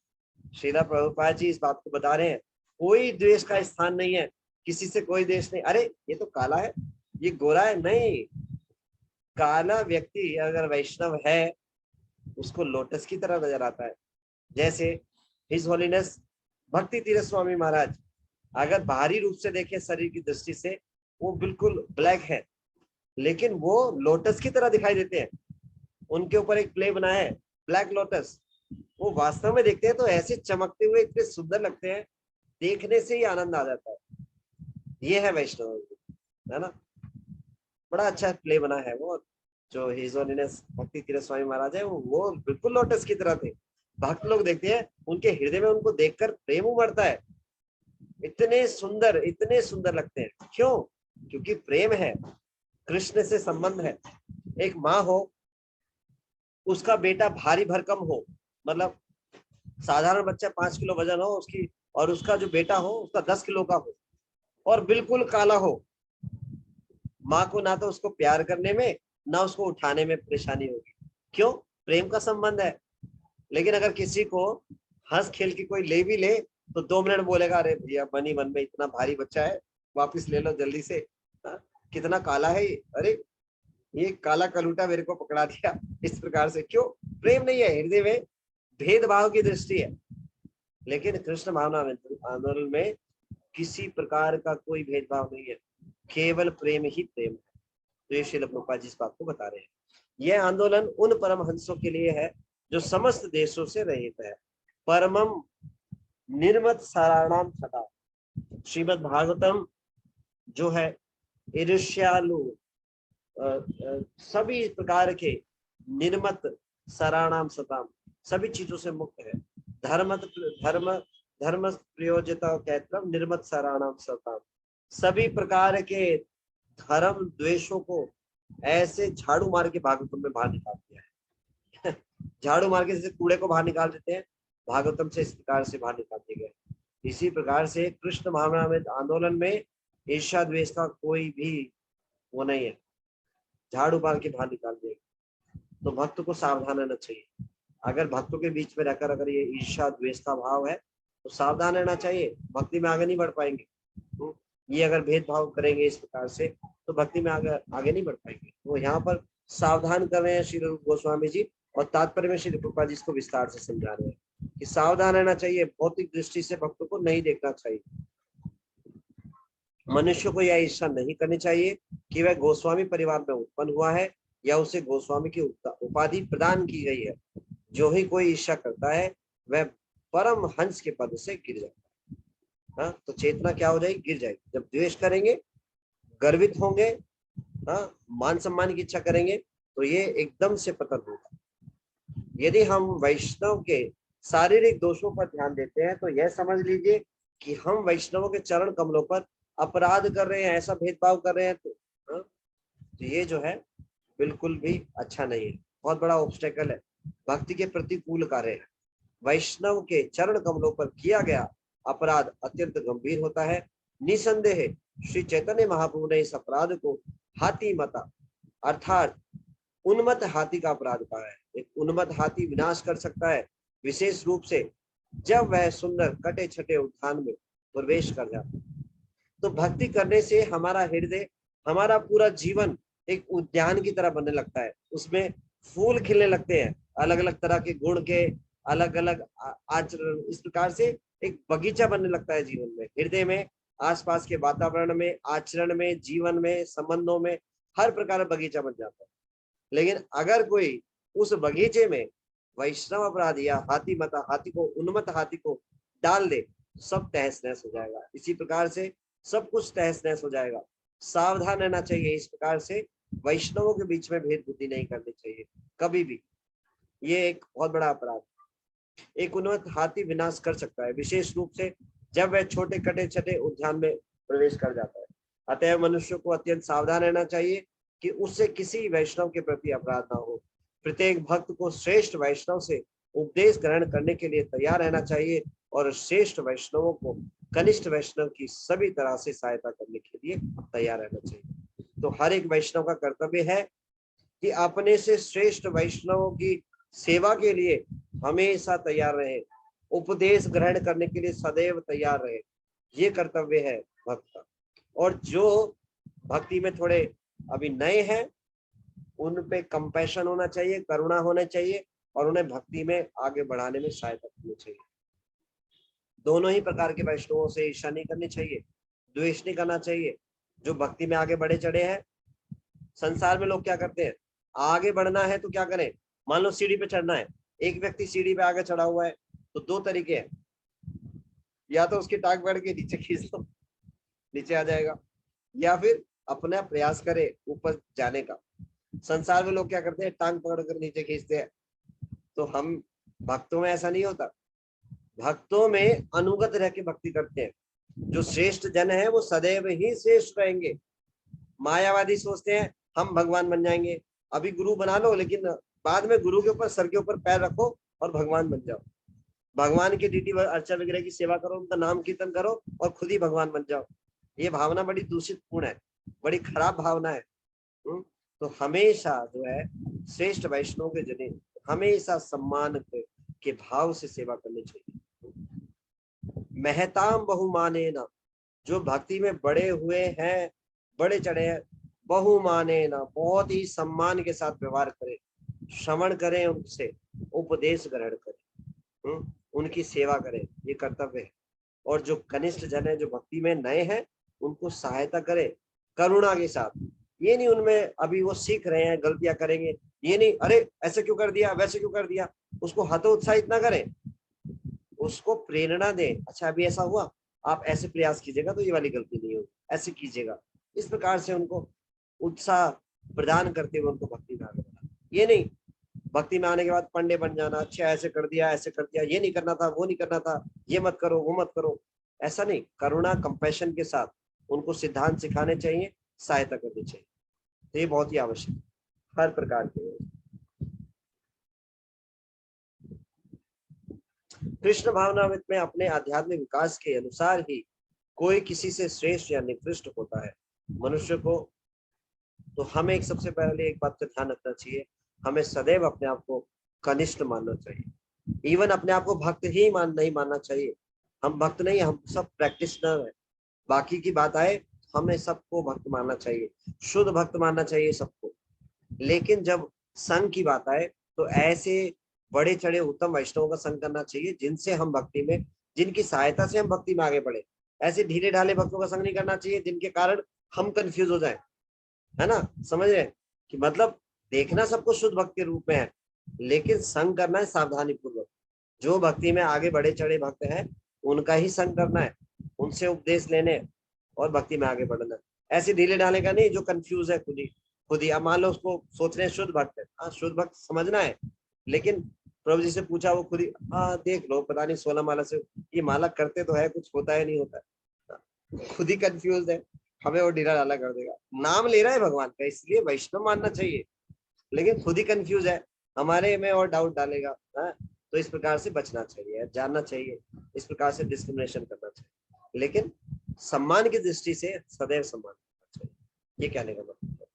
श्रील प्रभुपाद जी इस बात को बता रहे हैं, कोई द्वेष का स्थान नहीं है, किसी से कोई द्वेष नहीं। अरे ये तो काला है, ये गोरा है, नहीं। काला व्यक्ति अगर वैष्णव है उसको लोटस की तरह नजर आता है। जैसे हिज होलीनेस भक्ति तीरथ स्वामी महाराज अगर बाहरी रूप से देखें शरीर की दृष्टि से वो बिल्कुल ब्लैक है, लेकिन वो लोटस की तरह दिखाई देते हैं। उनके ऊपर एक प्ले बना है ब्लैक लोटस, वो वास्तव में देखते हैं तो ऐसे चमकते हुए इतने सुंदर लगते हैं, देखने से ही आनंद आ जाता है। ये है वैष्णव, है ना। बड़ा अच्छा प्ले बना है वो। जो हिज होलीनेस भक्ति तीरथ स्वामी महाराज है वो बिल्कुल लोटस की तरह थे। भक्त लोग देखते हैं, उनके हृदय में उनको देखकर प्रेम उमड़ता है। इतने सुंदर लगते हैं। क्यों? क्योंकि प्रेम है, कृष्ण से संबंध है। एक माँ हो, उसका बेटा भारी भरकम हो, मतलब साधारण बच्चा 5 किलो वजन हो उसकी, और उसका जो बेटा हो उसका 10 किलो का हो और बिल्कुल काला हो, माँ को ना तो उसको प्यार करने में ना उसको उठाने में परेशानी होगी। क्यों? प्रेम का संबंध है। लेकिन अगर किसी को हंस खेल के कोई ले भी ले तो 2 मिनट बोलेगा, अरे भैया बनी मन में इतना भारी बच्चा है, वापिस ले लो जल्दी से, कितना काला है ये, अरे ये काला कलूटा मेरे को पकड़ा दिया। इस प्रकार से क्यों? प्रेम नहीं है, हृदय में भेदभाव की दृष्टि है। लेकिन कृष्ण भावना आंदोलन में किसी प्रकार का कोई भेदभाव नहीं है, केवल प्रेम ही प्रेम है। तो ये श्रील प्रभुपाद जी इस बात को बता रहे हैं। यह आंदोलन उन परमहंसों के लिए है जो समस्त देशों से रहित है। परमम निर्मत साराणाम सदा। श्रीमद् भागवतम जो है ईर्ष्यालु सभी प्रकार के निर्मत सराणाम सताम, सभी चीजों से मुक्त है। धर्म प्रयोजता कहता निर्मत सराणाम सताम। सभी प्रकार के धर्म द्वेषों को ऐसे झाड़ू मार के भागवतम में बाहर निकाल दिया है। झाड़ू मार के जैसे कूड़े को बाहर निकाल देते हैं, भागवतम से इस प्रकार से बाहर निकाल दिए गए। इसी प्रकार से कृष्ण भावनामृत आंदोलन में ईर्ष्या द्वेष का कोई भी वो नहीं है, झाड़ू बाल के बाहर निकाल देगा। तो भक्त को सावधान रहना चाहिए। अगर भक्तों के बीच में रहकर अगर ये ईर्ष्या द्वेष का भाव है तो सावधान रहना चाहिए, भक्ति में आगे नहीं बढ़ पाएंगे। ये अगर भेदभाव करेंगे इस प्रकार से तो भक्ति में आगे नहीं बढ़ पाएंगे। तो यहाँ पर सावधान कर रहे हैं श्री रूप गोस्वामी जी, और तात्पर्य में श्री प्रभुपाद जी इसको विस्तार से समझा रहे हैं कि सावधान रहना चाहिए, भौतिक दृष्टि से भक्तों को नहीं देखना चाहिए। मनुष्य को यह इच्छा नहीं करनी चाहिए कि वह गोस्वामी परिवार में उत्पन्न हुआ है या उसे गोस्वामी की उपाधि प्रदान की गई है। जो ही कोई इच्छा करता है वह परम हंस के पद से गिर जाता है। हाँ, तो चेतना क्या हो जाएगी, गिर जाएगी। जब द्वेष करेंगे, गर्वित होंगे, हाँ, मान सम्मान की इच्छा करेंगे तो ये एकदम से पतन होगा। यदि हम वैष्णव के शारीरिक दोषों पर ध्यान देते हैं तो यह समझ लीजिए कि हम वैष्णवों के चरण कमलों पर अपराध कर रहे हैं, ऐसा भेदभाव कर रहे हैं। तो ये जो है बिल्कुल भी अच्छा नहीं है, बहुत बड़ा ऑब्स्टेकल है, भक्ति के प्रतिकूल कार्य है। वैष्णव के चरण कमलों पर किया गया अपराध अत्यंत गंभीर होता है। निसंदेह श्री चैतन्य महाप्रभु ने इस अपराध को हाथी मता अर्थात उन्मत्त हाथी का अपराध कहा है। एक उन्मत्त हाथी विनाश कर सकता है, विशेष रूप से जब वह सुंदर कटे छटे उद्यान में प्रवेश कर जाता है। तो भक्ति करने से हमारा हृदय, हमारा पूरा जीवन एक उद्यान की तरह बनने लगता है। उसमें फूल खिलने लगते हैं, अलग अलग तरह के गुण के, अलग अलग आचरण, इस प्रकार से एक बगीचा बनने लगता है जीवन में, हृदय में, आसपास के वातावरण में, आचरण में, जीवन में, संबंधों में, हर प्रकार का बगीचा बन जाता है। लेकिन अगर कोई उस बगीचे में वैष्णव अपराध या हाथी मता हाथी को, उन्मत्त हाथी को डाल दे, सब तहस नहस हो जाएगा। इसी प्रकार से सब कुछ तहस नहस हो जाएगा। सावधान रहना चाहिए, इस प्रकार से वैष्णवों के बीच में भेद बुद्धि नहीं करनी चाहिए कभी भी। ये एक बहुत बड़ा अपराध। एक उन्मत्त हाथी विनाश कर सकता है, विशेष रूप से जब वह छोटे कटे छटे उद्यान में प्रवेश कर जाता है। अतः मनुष्य को अत्यंत सावधान रहना चाहिए कि उससे किसी वैष्णव के प्रति अपराध ना हो। प्रत्येक भक्त को श्रेष्ठ वैष्णव से उपदेश ग्रहण करने के लिए तैयार रहना चाहिए और श्रेष्ठ वैष्णवों को कनिष्ठ वैष्णव की सभी तरह से सहायता करने के लिए तैयार रहना चाहिए। तो हर एक वैष्णव का कर्तव्य है कि अपने से श्रेष्ठ वैष्णवों की सेवा के लिए हमेशा तैयार रहे, उपदेश ग्रहण करने के लिए सदैव तैयार रहे। ये कर्तव्य है भक्त का। और जो भक्ति में थोड़े अभी नए हैं उन पे कंपैशन होना चाहिए, करुणा होना चाहिए और उन्हें भक्ति में आगे बढ़ाने में सहायता करनी चाहिए। दोनों ही प्रकार के वैष्णवों से ईर्ष्या नहीं करनी चाहिए, द्वेष नहीं करना चाहिए। जो भक्ति में आगे बढ़े चढ़े हैं, संसार में लोग क्या करते हैं, आगे बढ़ना है तो क्या करें, मान लो सीढ़ी पे चढ़ना है, एक व्यक्ति सीढ़ी पे आगे चढ़ा हुआ है तो दो तरीके हैं, या तो उसकी टांग पकड़ के नीचे खींच लो, नीचे आ जाएगा, या फिर अपना प्रयास करे ऊपर जाने का। संसार में लोग क्या करते हैं, टांग पकड़ कर नीचे खींचते हैं। तो हम भक्तों में ऐसा नहीं होता, भक्तों में अनुगत रह के भक्ति करते हैं। जो श्रेष्ठ जन है वो सदैव ही श्रेष्ठ रहेंगे। मायावादी सोचते हैं हम भगवान बन जाएंगे, अभी गुरु बना लो लेकिन बाद में गुरु के ऊपर, सर के ऊपर पैर रखो और भगवान बन जाओ। भगवान की डीटी अर्चा वगैरह की सेवा करो, उनका नाम कीर्तन करो और खुद ही भगवान बन जाओ। ये भावना बड़ी दूषित पूर्ण है, बड़ी खराब भावना है। तो हमेशा जो है श्रेष्ठ वैष्णव के जने हमेशा सम्मान के भाव से सेवा करनी चाहिए। महताम बहुमाने न, जो भक्ति में बड़े हुए हैं, बड़े चढ़े हैं, बहुमाने न, बहुत ही सम्मान के साथ व्यवहार करें, श्रवण करें, उनसे उपदेश ग्रहण करें, उनकी सेवा करें, ये कर्तव्य है। और जो कनिष्ठ जन है, जो भक्ति में नए हैं, उनको सहायता करें करुणा के साथ। ये नहीं उनमें अभी वो सीख रहे हैं, गलतियां करेंगे, ये नहीं अरे ऐसे क्यों कर दिया, वैसे क्यों कर दिया, उसको हतोत्साहित ना करें, उसको प्रेरणा दें। अच्छा अभी ऐसा हुआ, आप ऐसे प्रयास कीजिएगा तो ये वाली गलती नहीं होगी, ऐसे कीजिएगा। इस प्रकार से उनको उत्साह प्रदान करते हुए उनको भक्ति में आगे बढ़ाना। ये नहीं भक्ति में आने के बाद पंडे बन जाना, अच्छा ऐसे कर दिया, ऐसे कर दिया, ये नहीं करना था, वो नहीं करना था, ये मत करो, वो मत करो, ऐसा नहीं। करुणा कंपैशन के साथ उनको सिद्धांत सिखाने चाहिए, सहायता करनी चाहिए। तो ये बहुत ही आवश्यक हर प्रकार के। कृष्ण भावनामृत में अपने आध्यात्मिक विकास के अनुसार ही कोई किसी से श्रेष्ठ या निकृष्ट होता है। मनुष्य को तो हमें एक सबसे पहले एक बात का ध्यान रखना चाहिए, हमें सदैव अपने आप को कनिष्ठ मानना चाहिए। इवन अपने आप को भक्त ही नहीं मानना चाहिए। हम भक्त नहीं, हम सब प्रैक्टिशनर है। बाकी की बात आए, हमें सबको भक्त मानना चाहिए, शुद्ध भक्त मानना चाहिए सबको। लेकिन जब संघ की बात आए तो ऐसे बड़े चढ़े उत्तम वैष्णवों का संग करना चाहिए जिनसे हम भक्ति में, जिनकी सहायता से हम भक्ति में आगे बढ़े। ऐसे ढीले ढाले भक्तों का संग नहीं करना चाहिए जिनके कारण हम कंफ्यूज हो जाए, है ना। समझ रहे कि मतलब देखना सबको शुद्ध भक्त के रूप में है, लेकिन संग करना है सावधानी पूर्वक। जो भक्ति में आगे बड़े चढ़े भक्त हैं उनका ही संग करना है, उनसे उपदेश लेने और भक्ति में आगे बढ़ना। ऐसे ढीले ढाले का नहीं जो कंफ्यूज है खुद ही। अब मान लो उसको सोच रहे हैं शुद्ध भक्त है, हाँ शुद्ध भक्त समझना है, लेकिन प्रभु जी से पूछा वो खुद ही हाँ देख लो पता नहीं 16 माला से ये माला करते तो है, कुछ होता है नहीं होता है, खुद ही कंफ्यूज है, हमें वो ढीला ढाला कर देगा। नाम ले रहा है भगवान का इसलिए वैष्णव मानना चाहिए, लेकिन खुद ही कंफ्यूज है, हमारे में और डाउट डालेगा। तो इस प्रकार से बचना चाहिए, जानना चाहिए, इस प्रकार से डिस्क्रिमिनेशन करना चाहिए, लेकिन सम्मान की दृष्टि से सदैव सम्मान करना चाहिए, ये कहने का मतलब है।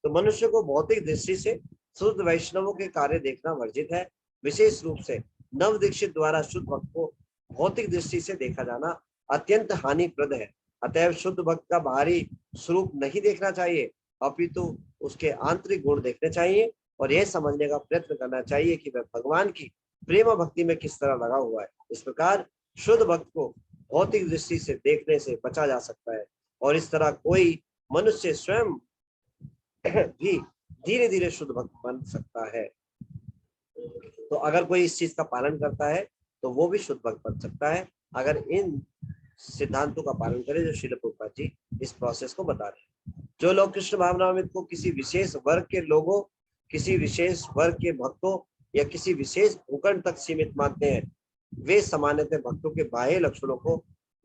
तो मनुष्य को भौतिक दृष्टि से शुद्ध वैष्णवों के कार्य देखना वर्जित है। विशेष रूप से नव दीक्षित द्वारा शुद्ध भक्त को भौतिक दृष्टि से देखा जाना अत्यंत हानिप्रद है। अतएव शुद्ध भक्त का बाहरी स्वरूप नहीं देखना चाहिए, अपितु उसके आंतरिक गुण देखने चाहिए और यह समझने का प्रयत्न करना चाहिए कि वह भगवान की प्रेम भक्ति में किस तरह लगा हुआ है। इस प्रकार शुद्ध भक्त को भौतिक दृष्टि से देखने से बचा जा सकता है और इस तरह कोई मनुष्य स्वयं भी धीरे धीरे शुद्ध भक्त बन सकता है। तो अगर कोई इस चीज का पालन करता है तो वो भी शुद्ध भक्त बन सकता है, अगर इन सिद्धांतों का पालन करे जो श्रील प्रभुपाद जी इस प्रोसेस को बता रहे हैं। जो लोग कृष्ण भावनामृत को किसी विशेष वर्ग के लोगों, किसी विशेष वर्ग के भक्तों या किसी विशेष भूखंड तक सीमित मानते हैं, वे सामान्यतः भक्तों के बाह्य लक्षणों को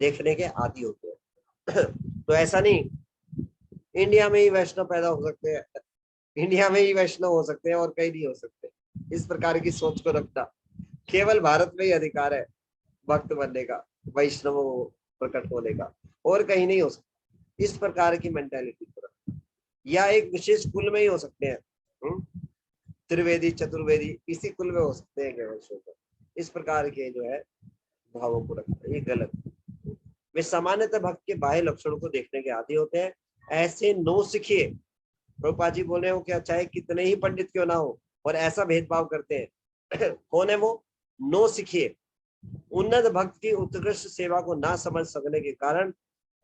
देखने के आदी होते हैं। तो ऐसा नहीं इंडिया में ही वैष्णव पैदा हो सकते हैं, इंडिया में ही वैष्णव हो सकते हैं और कहीं नहीं हो सकते, इस प्रकार की सोच को रखना। केवल भारत में ही अधिकार है भक्त बनने का, वैष्णव प्रकट होने का, और कहीं नहीं हो सकता। इस प्रकार की मेंटालिटी को रखना, या एक विशेष कुल में ही हो सकते हैं, त्रिवेदी चतुर्वेदी इसी कुल में हो सकते हैं केवल शुद्ध। इस प्रकार के जो है भावों को रखना ये गलत। वे सामान्यतः भक्त के बाह्य लक्षणों को देखने के आदी होते हैं। ऐसे नो सिखिए, प्रभुपाद जी बोल रहे हो क्या, चाहे कितने ही पंडित क्यों ना हो और ऐसा भेदभाव करते हैं कौन है वो, नो सिखिए। उन्नत भक्त की उत्कृष्ट सेवा को ना समझ सकने के कारण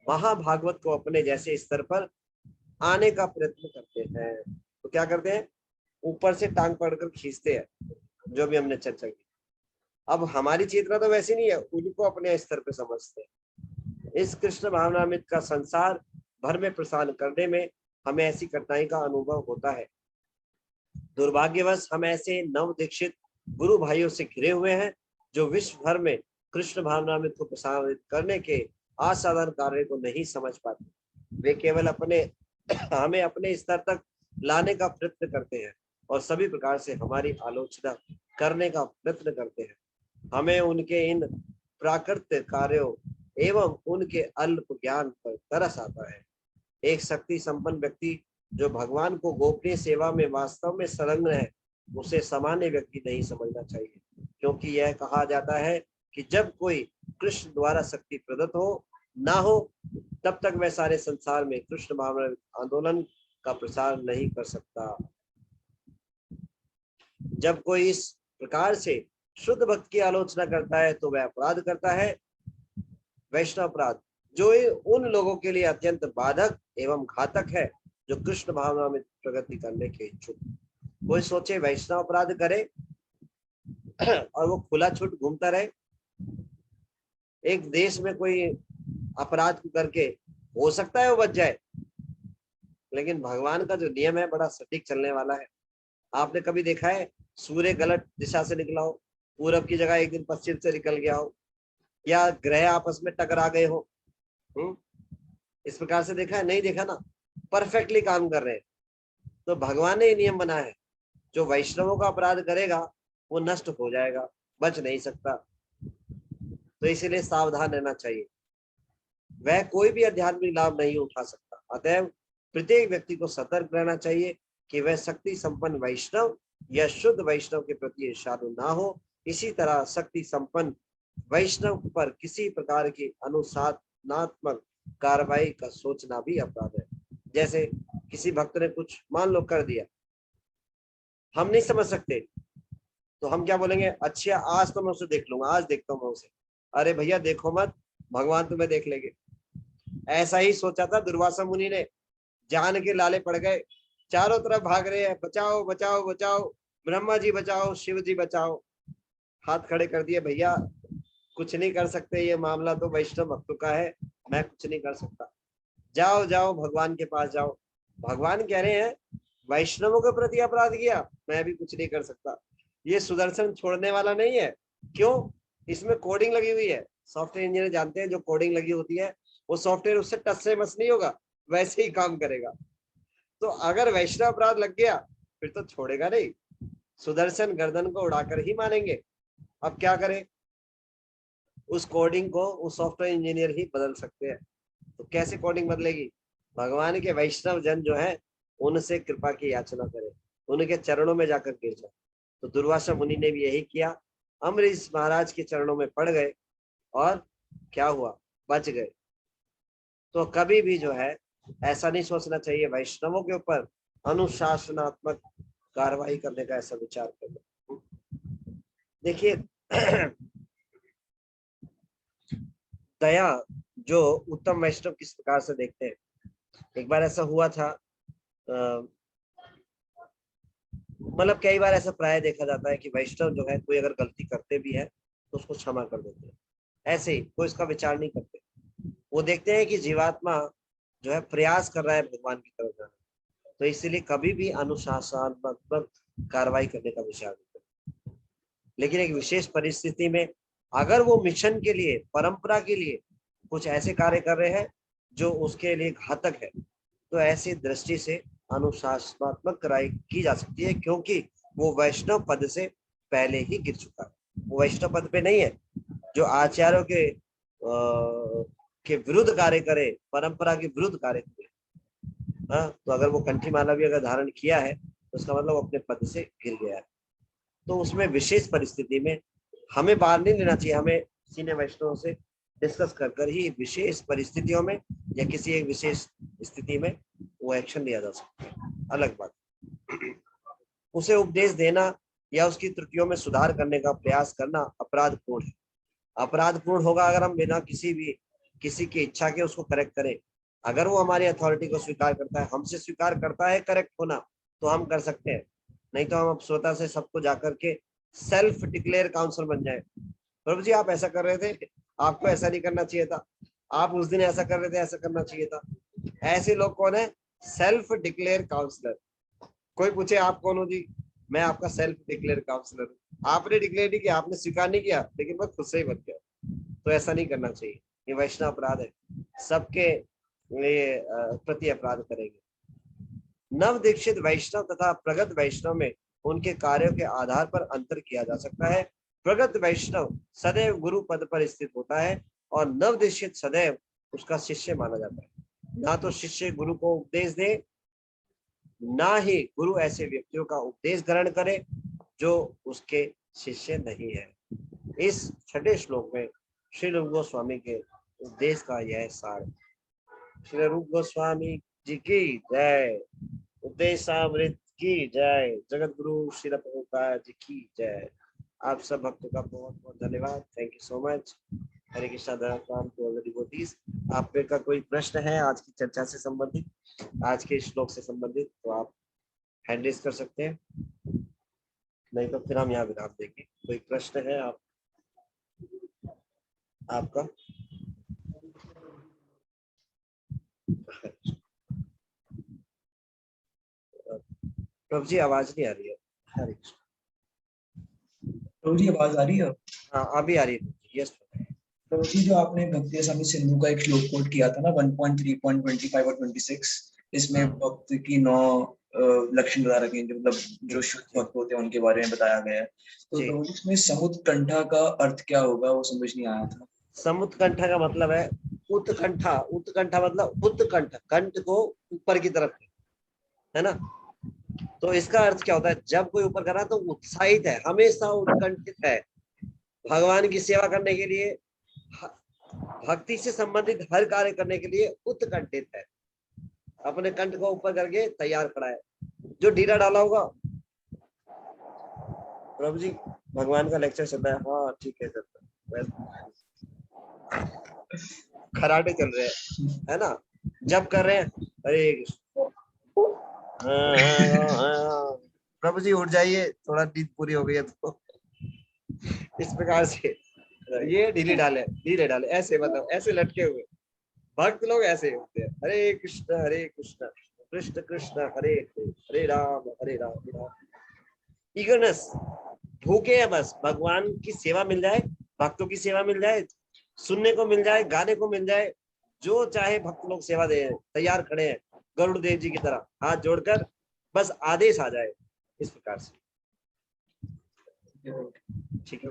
महाभागवत को अपने जैसे स्तर पर आने का प्रयत्न करते हैं। तो क्या करते हैं, ऊपर से टांग पकड़कर खींचते हैं, जो भी हमने चर्चा की। अब हमारी चेतना तो वैसी नहीं है, उनको अपने स्तर पे समझते हैं। इस कृष्ण भावनामृत का संसार भर में प्रसार करने में हमें ऐसी कठिनाई का अनुभव होता है। दुर्भाग्यवश हम ऐसे नव दीक्षित गुरु भाइयों से घिरे हुए हैं जो विश्व भर में कृष्ण भावनामृत को प्रसारित करने के असाधारण कार्य को नहीं समझ पाते। वे केवल हमें अपने स्तर तक लाने का प्रयत्न करते हैं और सभी प्रकार से हमारी आलोचना करने का प्रयत्न करते हैं। हमें उनके इन प्राकृतिक कार्यों एवं उनके अल्प ज्ञान पर तरस आता है। एक शक्ति संपन्न व्यक्ति जो भगवान को गोपनीय सेवा में वास्तव में संलग्न है, उसे सामान्य व्यक्ति नहीं समझना चाहिए, क्योंकि यह कहा जाता है कि जब कोई कृष्ण द्वारा शक्ति प्रदत्त हो ना हो तब तक वह सारे संसार में कृष्ण भावना आंदोलन का प्रसार नहीं कर सकता। जब कोई इस प्रकार से शुद्ध भक्त की आलोचना करता है तो वह अपराध करता है, वैष्णव अपराध, जो उन लोगों के लिए अत्यंत बाधक एवं घातक है जो कृष्ण भावना में प्रगति करने के इच्छुक। कोई सोचे वैष्णव अपराध करे और वो खुला छूट घूमता रहे। एक देश में कोई अपराध करके हो सकता है वो बच जाए, लेकिन भगवान का जो नियम है बड़ा सटीक चलने वाला है। आपने कभी देखा है सूर्य गलत दिशा से निकला हो, पूरब की जगह एक दिन पश्चिम से निकल गया हो, या ग्रह आपस में टकरा गए हो? इस प्रकार से देखा है? नहीं देखा ना, परफेक्टली काम कर रहे हैं। तो भगवान ने ये नियम बनाया है, जो वैष्णवों का अपराध करेगा वो नष्ट हो जाएगा, बच नहीं सकता। तो इसीलिए सावधान रहना चाहिए। वह कोई भी आध्यात्मिक लाभ नहीं उठा सकता। अतएव प्रत्येक व्यक्ति को सतर्क रहना चाहिए कि वह शक्ति संपन्न वैष्णव या शुद्ध वैष्णव के प्रति ईर्ष्यालु ना हो। इसी तरह शक्ति संपन्न वैष्णव पर किसी प्रकार की अनुशासनात्मक कार्रवाई का सोचना भी अपराध है। जैसे किसी भक्त ने कुछ मान लो कर दिया, हम नहीं समझ सकते, तो हम क्या बोलेंगे, अच्छा आज तो मैं उसे देख लूंगा, आज देखता हूँ मैं उसे। अरे भैया देखो मत, भगवान तुम्हें देख लेंगे। ऐसा ही सोचा था दुर्वासा मुनि ने, जान के लाले पड़ गए, चारों तरफ भाग रहे हैं, बचाओ बचाओ बचाओ, ब्रह्मा जी बचाओ, शिव जी बचाओ। हाथ खड़े कर दिए, भैया कुछ नहीं कर सकते, ये मामला तो वैष्णव भक्तों का है, मैं कुछ नहीं कर सकता। जाओ जाओ भगवान के पास जाओ। भगवान कह रहे हैं वैष्णवों के प्रति अपराध किया, मैं भी कुछ नहीं कर सकता। ये सुदर्शन छोड़ने वाला नहीं है। क्यों? इसमें कोडिंग लगी हुई है। सॉफ्टवेयर इंजीनियर जानते हैं, जो कोडिंग लगी होती है वो सॉफ्टवेयर उससे टच से मस नहीं होगा, वैसे ही काम करेगा। तो अगर वैष्णव अपराध लग गया फिर तो छोड़ेगा नहीं, सुदर्शन गर्दन को उड़ाकर ही मानेंगे। अब क्या करें? उस कोडिंग को उस सॉफ्टवेयर इंजीनियर ही बदल सकते हैं। तो कैसे कोडिंग बदलेगी? भगवान के वैष्णव जन जो है उनसे कृपा की याचना करें, उनके चरणों में जाकर गिर जाए। तो दुर्वासा मुनि ने भी यही किया, अम्बरीश महाराज के चरणों में पड़ गए और क्या हुआ, बच गए। तो कभी भी जो है ऐसा नहीं सोचना चाहिए वैष्णवों के ऊपर अनुशासनात्मक कार्रवाई करने का, ऐसा विचार करना। देखिए दया जो उत्तम वैष्णव किस प्रकार से देखते हैं। एक बार ऐसा हुआ था, मतलब कई बार ऐसा प्राय देखा जाता है कि वैष्णव जो है कोई अगर गलती करते भी है तो उसको क्षमा कर देते हैं, ऐसे ही कोई इसका विचार नहीं करते। वो देखते हैं कि जीवात्मा जो है प्रयास कर रहा है भगवान की तरफ जाने, तो इसीलिए कभी भी अनुशासनात्मक कार्रवाई करने का विचार नहीं करते। लेकिन एक विशेष परिस्थिति में अगर वो मिशन के लिए, परंपरा के लिए कुछ ऐसे कार्य कर रहे हैं जो उसके लिए घातक है, तो ऐसी दृष्टि से अनुशासनात्मक कार्रवाई की जा सकती है, क्योंकि वो वैष्णव पद से पहले ही गिर चुका है। वो वैष्णव पद पे नहीं है जो आचार्यों के विरुद्ध कार्य करे, परंपरा के विरुद्ध कार्य करे। हाँ, तो अगर वो कंठी माला भी अगर धारण किया है तो उसका मतलब अपने पद से गिर गया है। तो उसमें विशेष परिस्थिति में हमें बाहर नहीं लेना चाहिए, हमें सीनियर वैष्णव से डिस्कस कर ही विशेष परिस्थितियों में या किसी एक विशेष स्थिति में वो एक्शन लिया जा सकता है, अलग बात। उसे उपदेश देना या उसकी त्रुटियों में सुधार करने का प्रयास करना अपराधपूर्ण है। अपराधपूर्ण होगा अगर हम बिना किसी की इच्छा के उसको करेक्ट करें। अगर वो हमारी अथॉरिटी को स्वीकार करता है, हमसे स्वीकार करता है करेक्ट होना, तो हम कर सकते हैं, नहीं तो हम स्वतः से सबको जाकर के सेल्फ डिक्लेयर काउंसलर बन जाए। प्रभु जी आप ऐसा कर रहे थे, आपको ऐसा नहीं करना चाहिए था, आप उस दिन ऐसा कर रहे थे, ऐसा करना चाहिए था। ऐसे लोग कौन है? Self declare counsellor. कोई पूछे आप कौन हो जी, मैं आपका सेल्फ डिक्लेयर काउंसलर हूँ। आपने डिक्लेयर नहीं किया, आपने स्वीकार नहीं किया, लेकिन मैं खुद से ही बन गया। तो ऐसा नहीं करना चाहिए, ये वैष्णव अपराध है, सबके प्रति अपराध करेंगे। नव दीक्षित वैष्णव तथा प्रगत वैष्णव में उनके कार्यों के आधार पर अंतर किया जा सकता है। प्रगत वैष्णव सदैव गुरु पद पर स्थित होता है और नव दीक्षित सदैव उसका शिष्य माना जाता है। ना तो शिष्य गुरु को उपदेश दे, ना ही गुरु ऐसे व्यक्तियों का उपदेश ग्रहण करे जो उसके शिष्य नहीं है। इस छठे श्लोक में श्री रूप गोस्वामी के उपदेश का यह सार। श्री रूप गोस्वामी जी की जय, उपदेशामृत की जय, जगत गुरु श्री प्रभुपाद जी की जय। आप सब भक्तों का बहुत बहुत धन्यवाद, थैंक यू सो मच। हरे कृष्णा धन्यवाद टू ऑल द डिवोटीज। आप का कोई प्रश्न है आज की चर्चा से संबंधित, आज के श्लोक से संबंधित, तो आप हैंड रेज कर सकते हैं, नहीं तो फिर हम यहाँ विराम देंगे। कोई प्रश्न है आपका? प्रभु जी आवाज नहीं आ रही है। हरे कृष्ण। प्रभु जी आवाज आ रही है? हाँ अभी आ रही है। यस प्रभु जी, जो आपने भक्ति रसामृत सिंधु का एक श्लोक कोट किया था ना 1.3.25 और 26, इसमें भक्त की 9 लक्षण बता रखे हैं, जो मतलब जो शुद्ध भक्त होते हैं उनके बारे में बताया गया है। तो जी। प्रभु जी इसमें समुत्कंठा का अर्थ क्या होगा, वो समझ नहीं आया था। समुत्कंठा का मतलब है उत्कंठा। उत्कंठा मतलब उत्कंठ, कंठ को ऊपर की तरफ, है ना। तो इसका अर्थ क्या होता है, जब कोई ऊपर कर रहा है तो उत्साहित है, हमेशा उत्कंठित है, भगवान की सेवा करने के लिए, भक्ति से संबंधित हर कार्य करने के लिए उत्कंठित है, अपने कंठ को ऊपर करके तैयार खड़ा है। जो ढीला डाला होगा, प्रभु जी भगवान का लेक्चर चल रहा है, हाँ ठीक है सर, खराटे चल रहे हैं, है ना, जब कर रहे हैं हरे कृष्ण, प्रभु जी उठ जाइए, थोड़ा नींद पूरी हो गई है तो इस प्रकार से ये ढीले डाले ऐसे, मतलब ऐसे लटके हुए भक्त लोग ऐसे होते हैं, हरे कृष्ण कृष्ण कृष्ण हरे हरे, हरे राम हरे राम। ईगरनेस, भूखे हैं बस, भगवान की सेवा मिल जाए, भक्तों की सेवा मिल जाए, सुनने को मिल जाए, गाने को मिल जाए, जो चाहे भक्त लोग सेवा दे, तैयार खड़े हैं गरुड़ देव जी की तरह, हाथ जोड़कर, बस आदेश आ जाए, इस प्रकार से। ठीक है,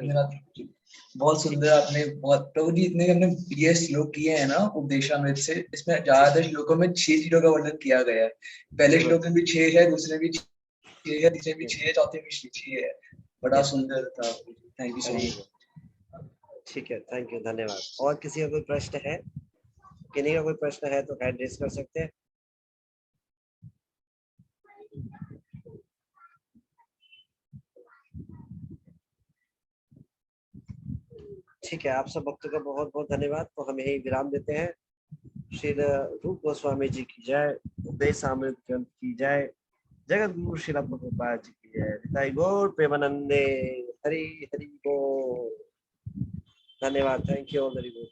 बहुत सुंदर आपने, बहुत प्रभु जी इतने हमने ये श्लोक किए हैं ना उपदेशामृत से, इसमें ज्यादातर श्लोकों में 6 चीजों का वर्णन किया गया है। पहले श्लोक में भी 6 है, दूसरे में भी 6 है, तीसरे में भी 6 है, चौथे में भी 6 है। बड़ा सुंदर था। Thank you so much. ठीक है, थैंक यू, धन्यवाद। और किसी का कोई प्रश्न है? किन्हीं का कोई प्रश्न है तो हैंड रेज कर सकते हैं। ठीक है, आप सब भक्तों का बहुत बहुत धन्यवाद। तो हम यही विराम देते हैं। श्री रूप गोस्वामी जी की जय, उपदेशामृत ग्रंथ की जय, जगत गुरु श्रील प्रभुपाद जी की जय, निताई गौर प्रेमानंदे, हरि हरि बोल। धन्यवाद, थैंक यू ऑल, हरि बोल।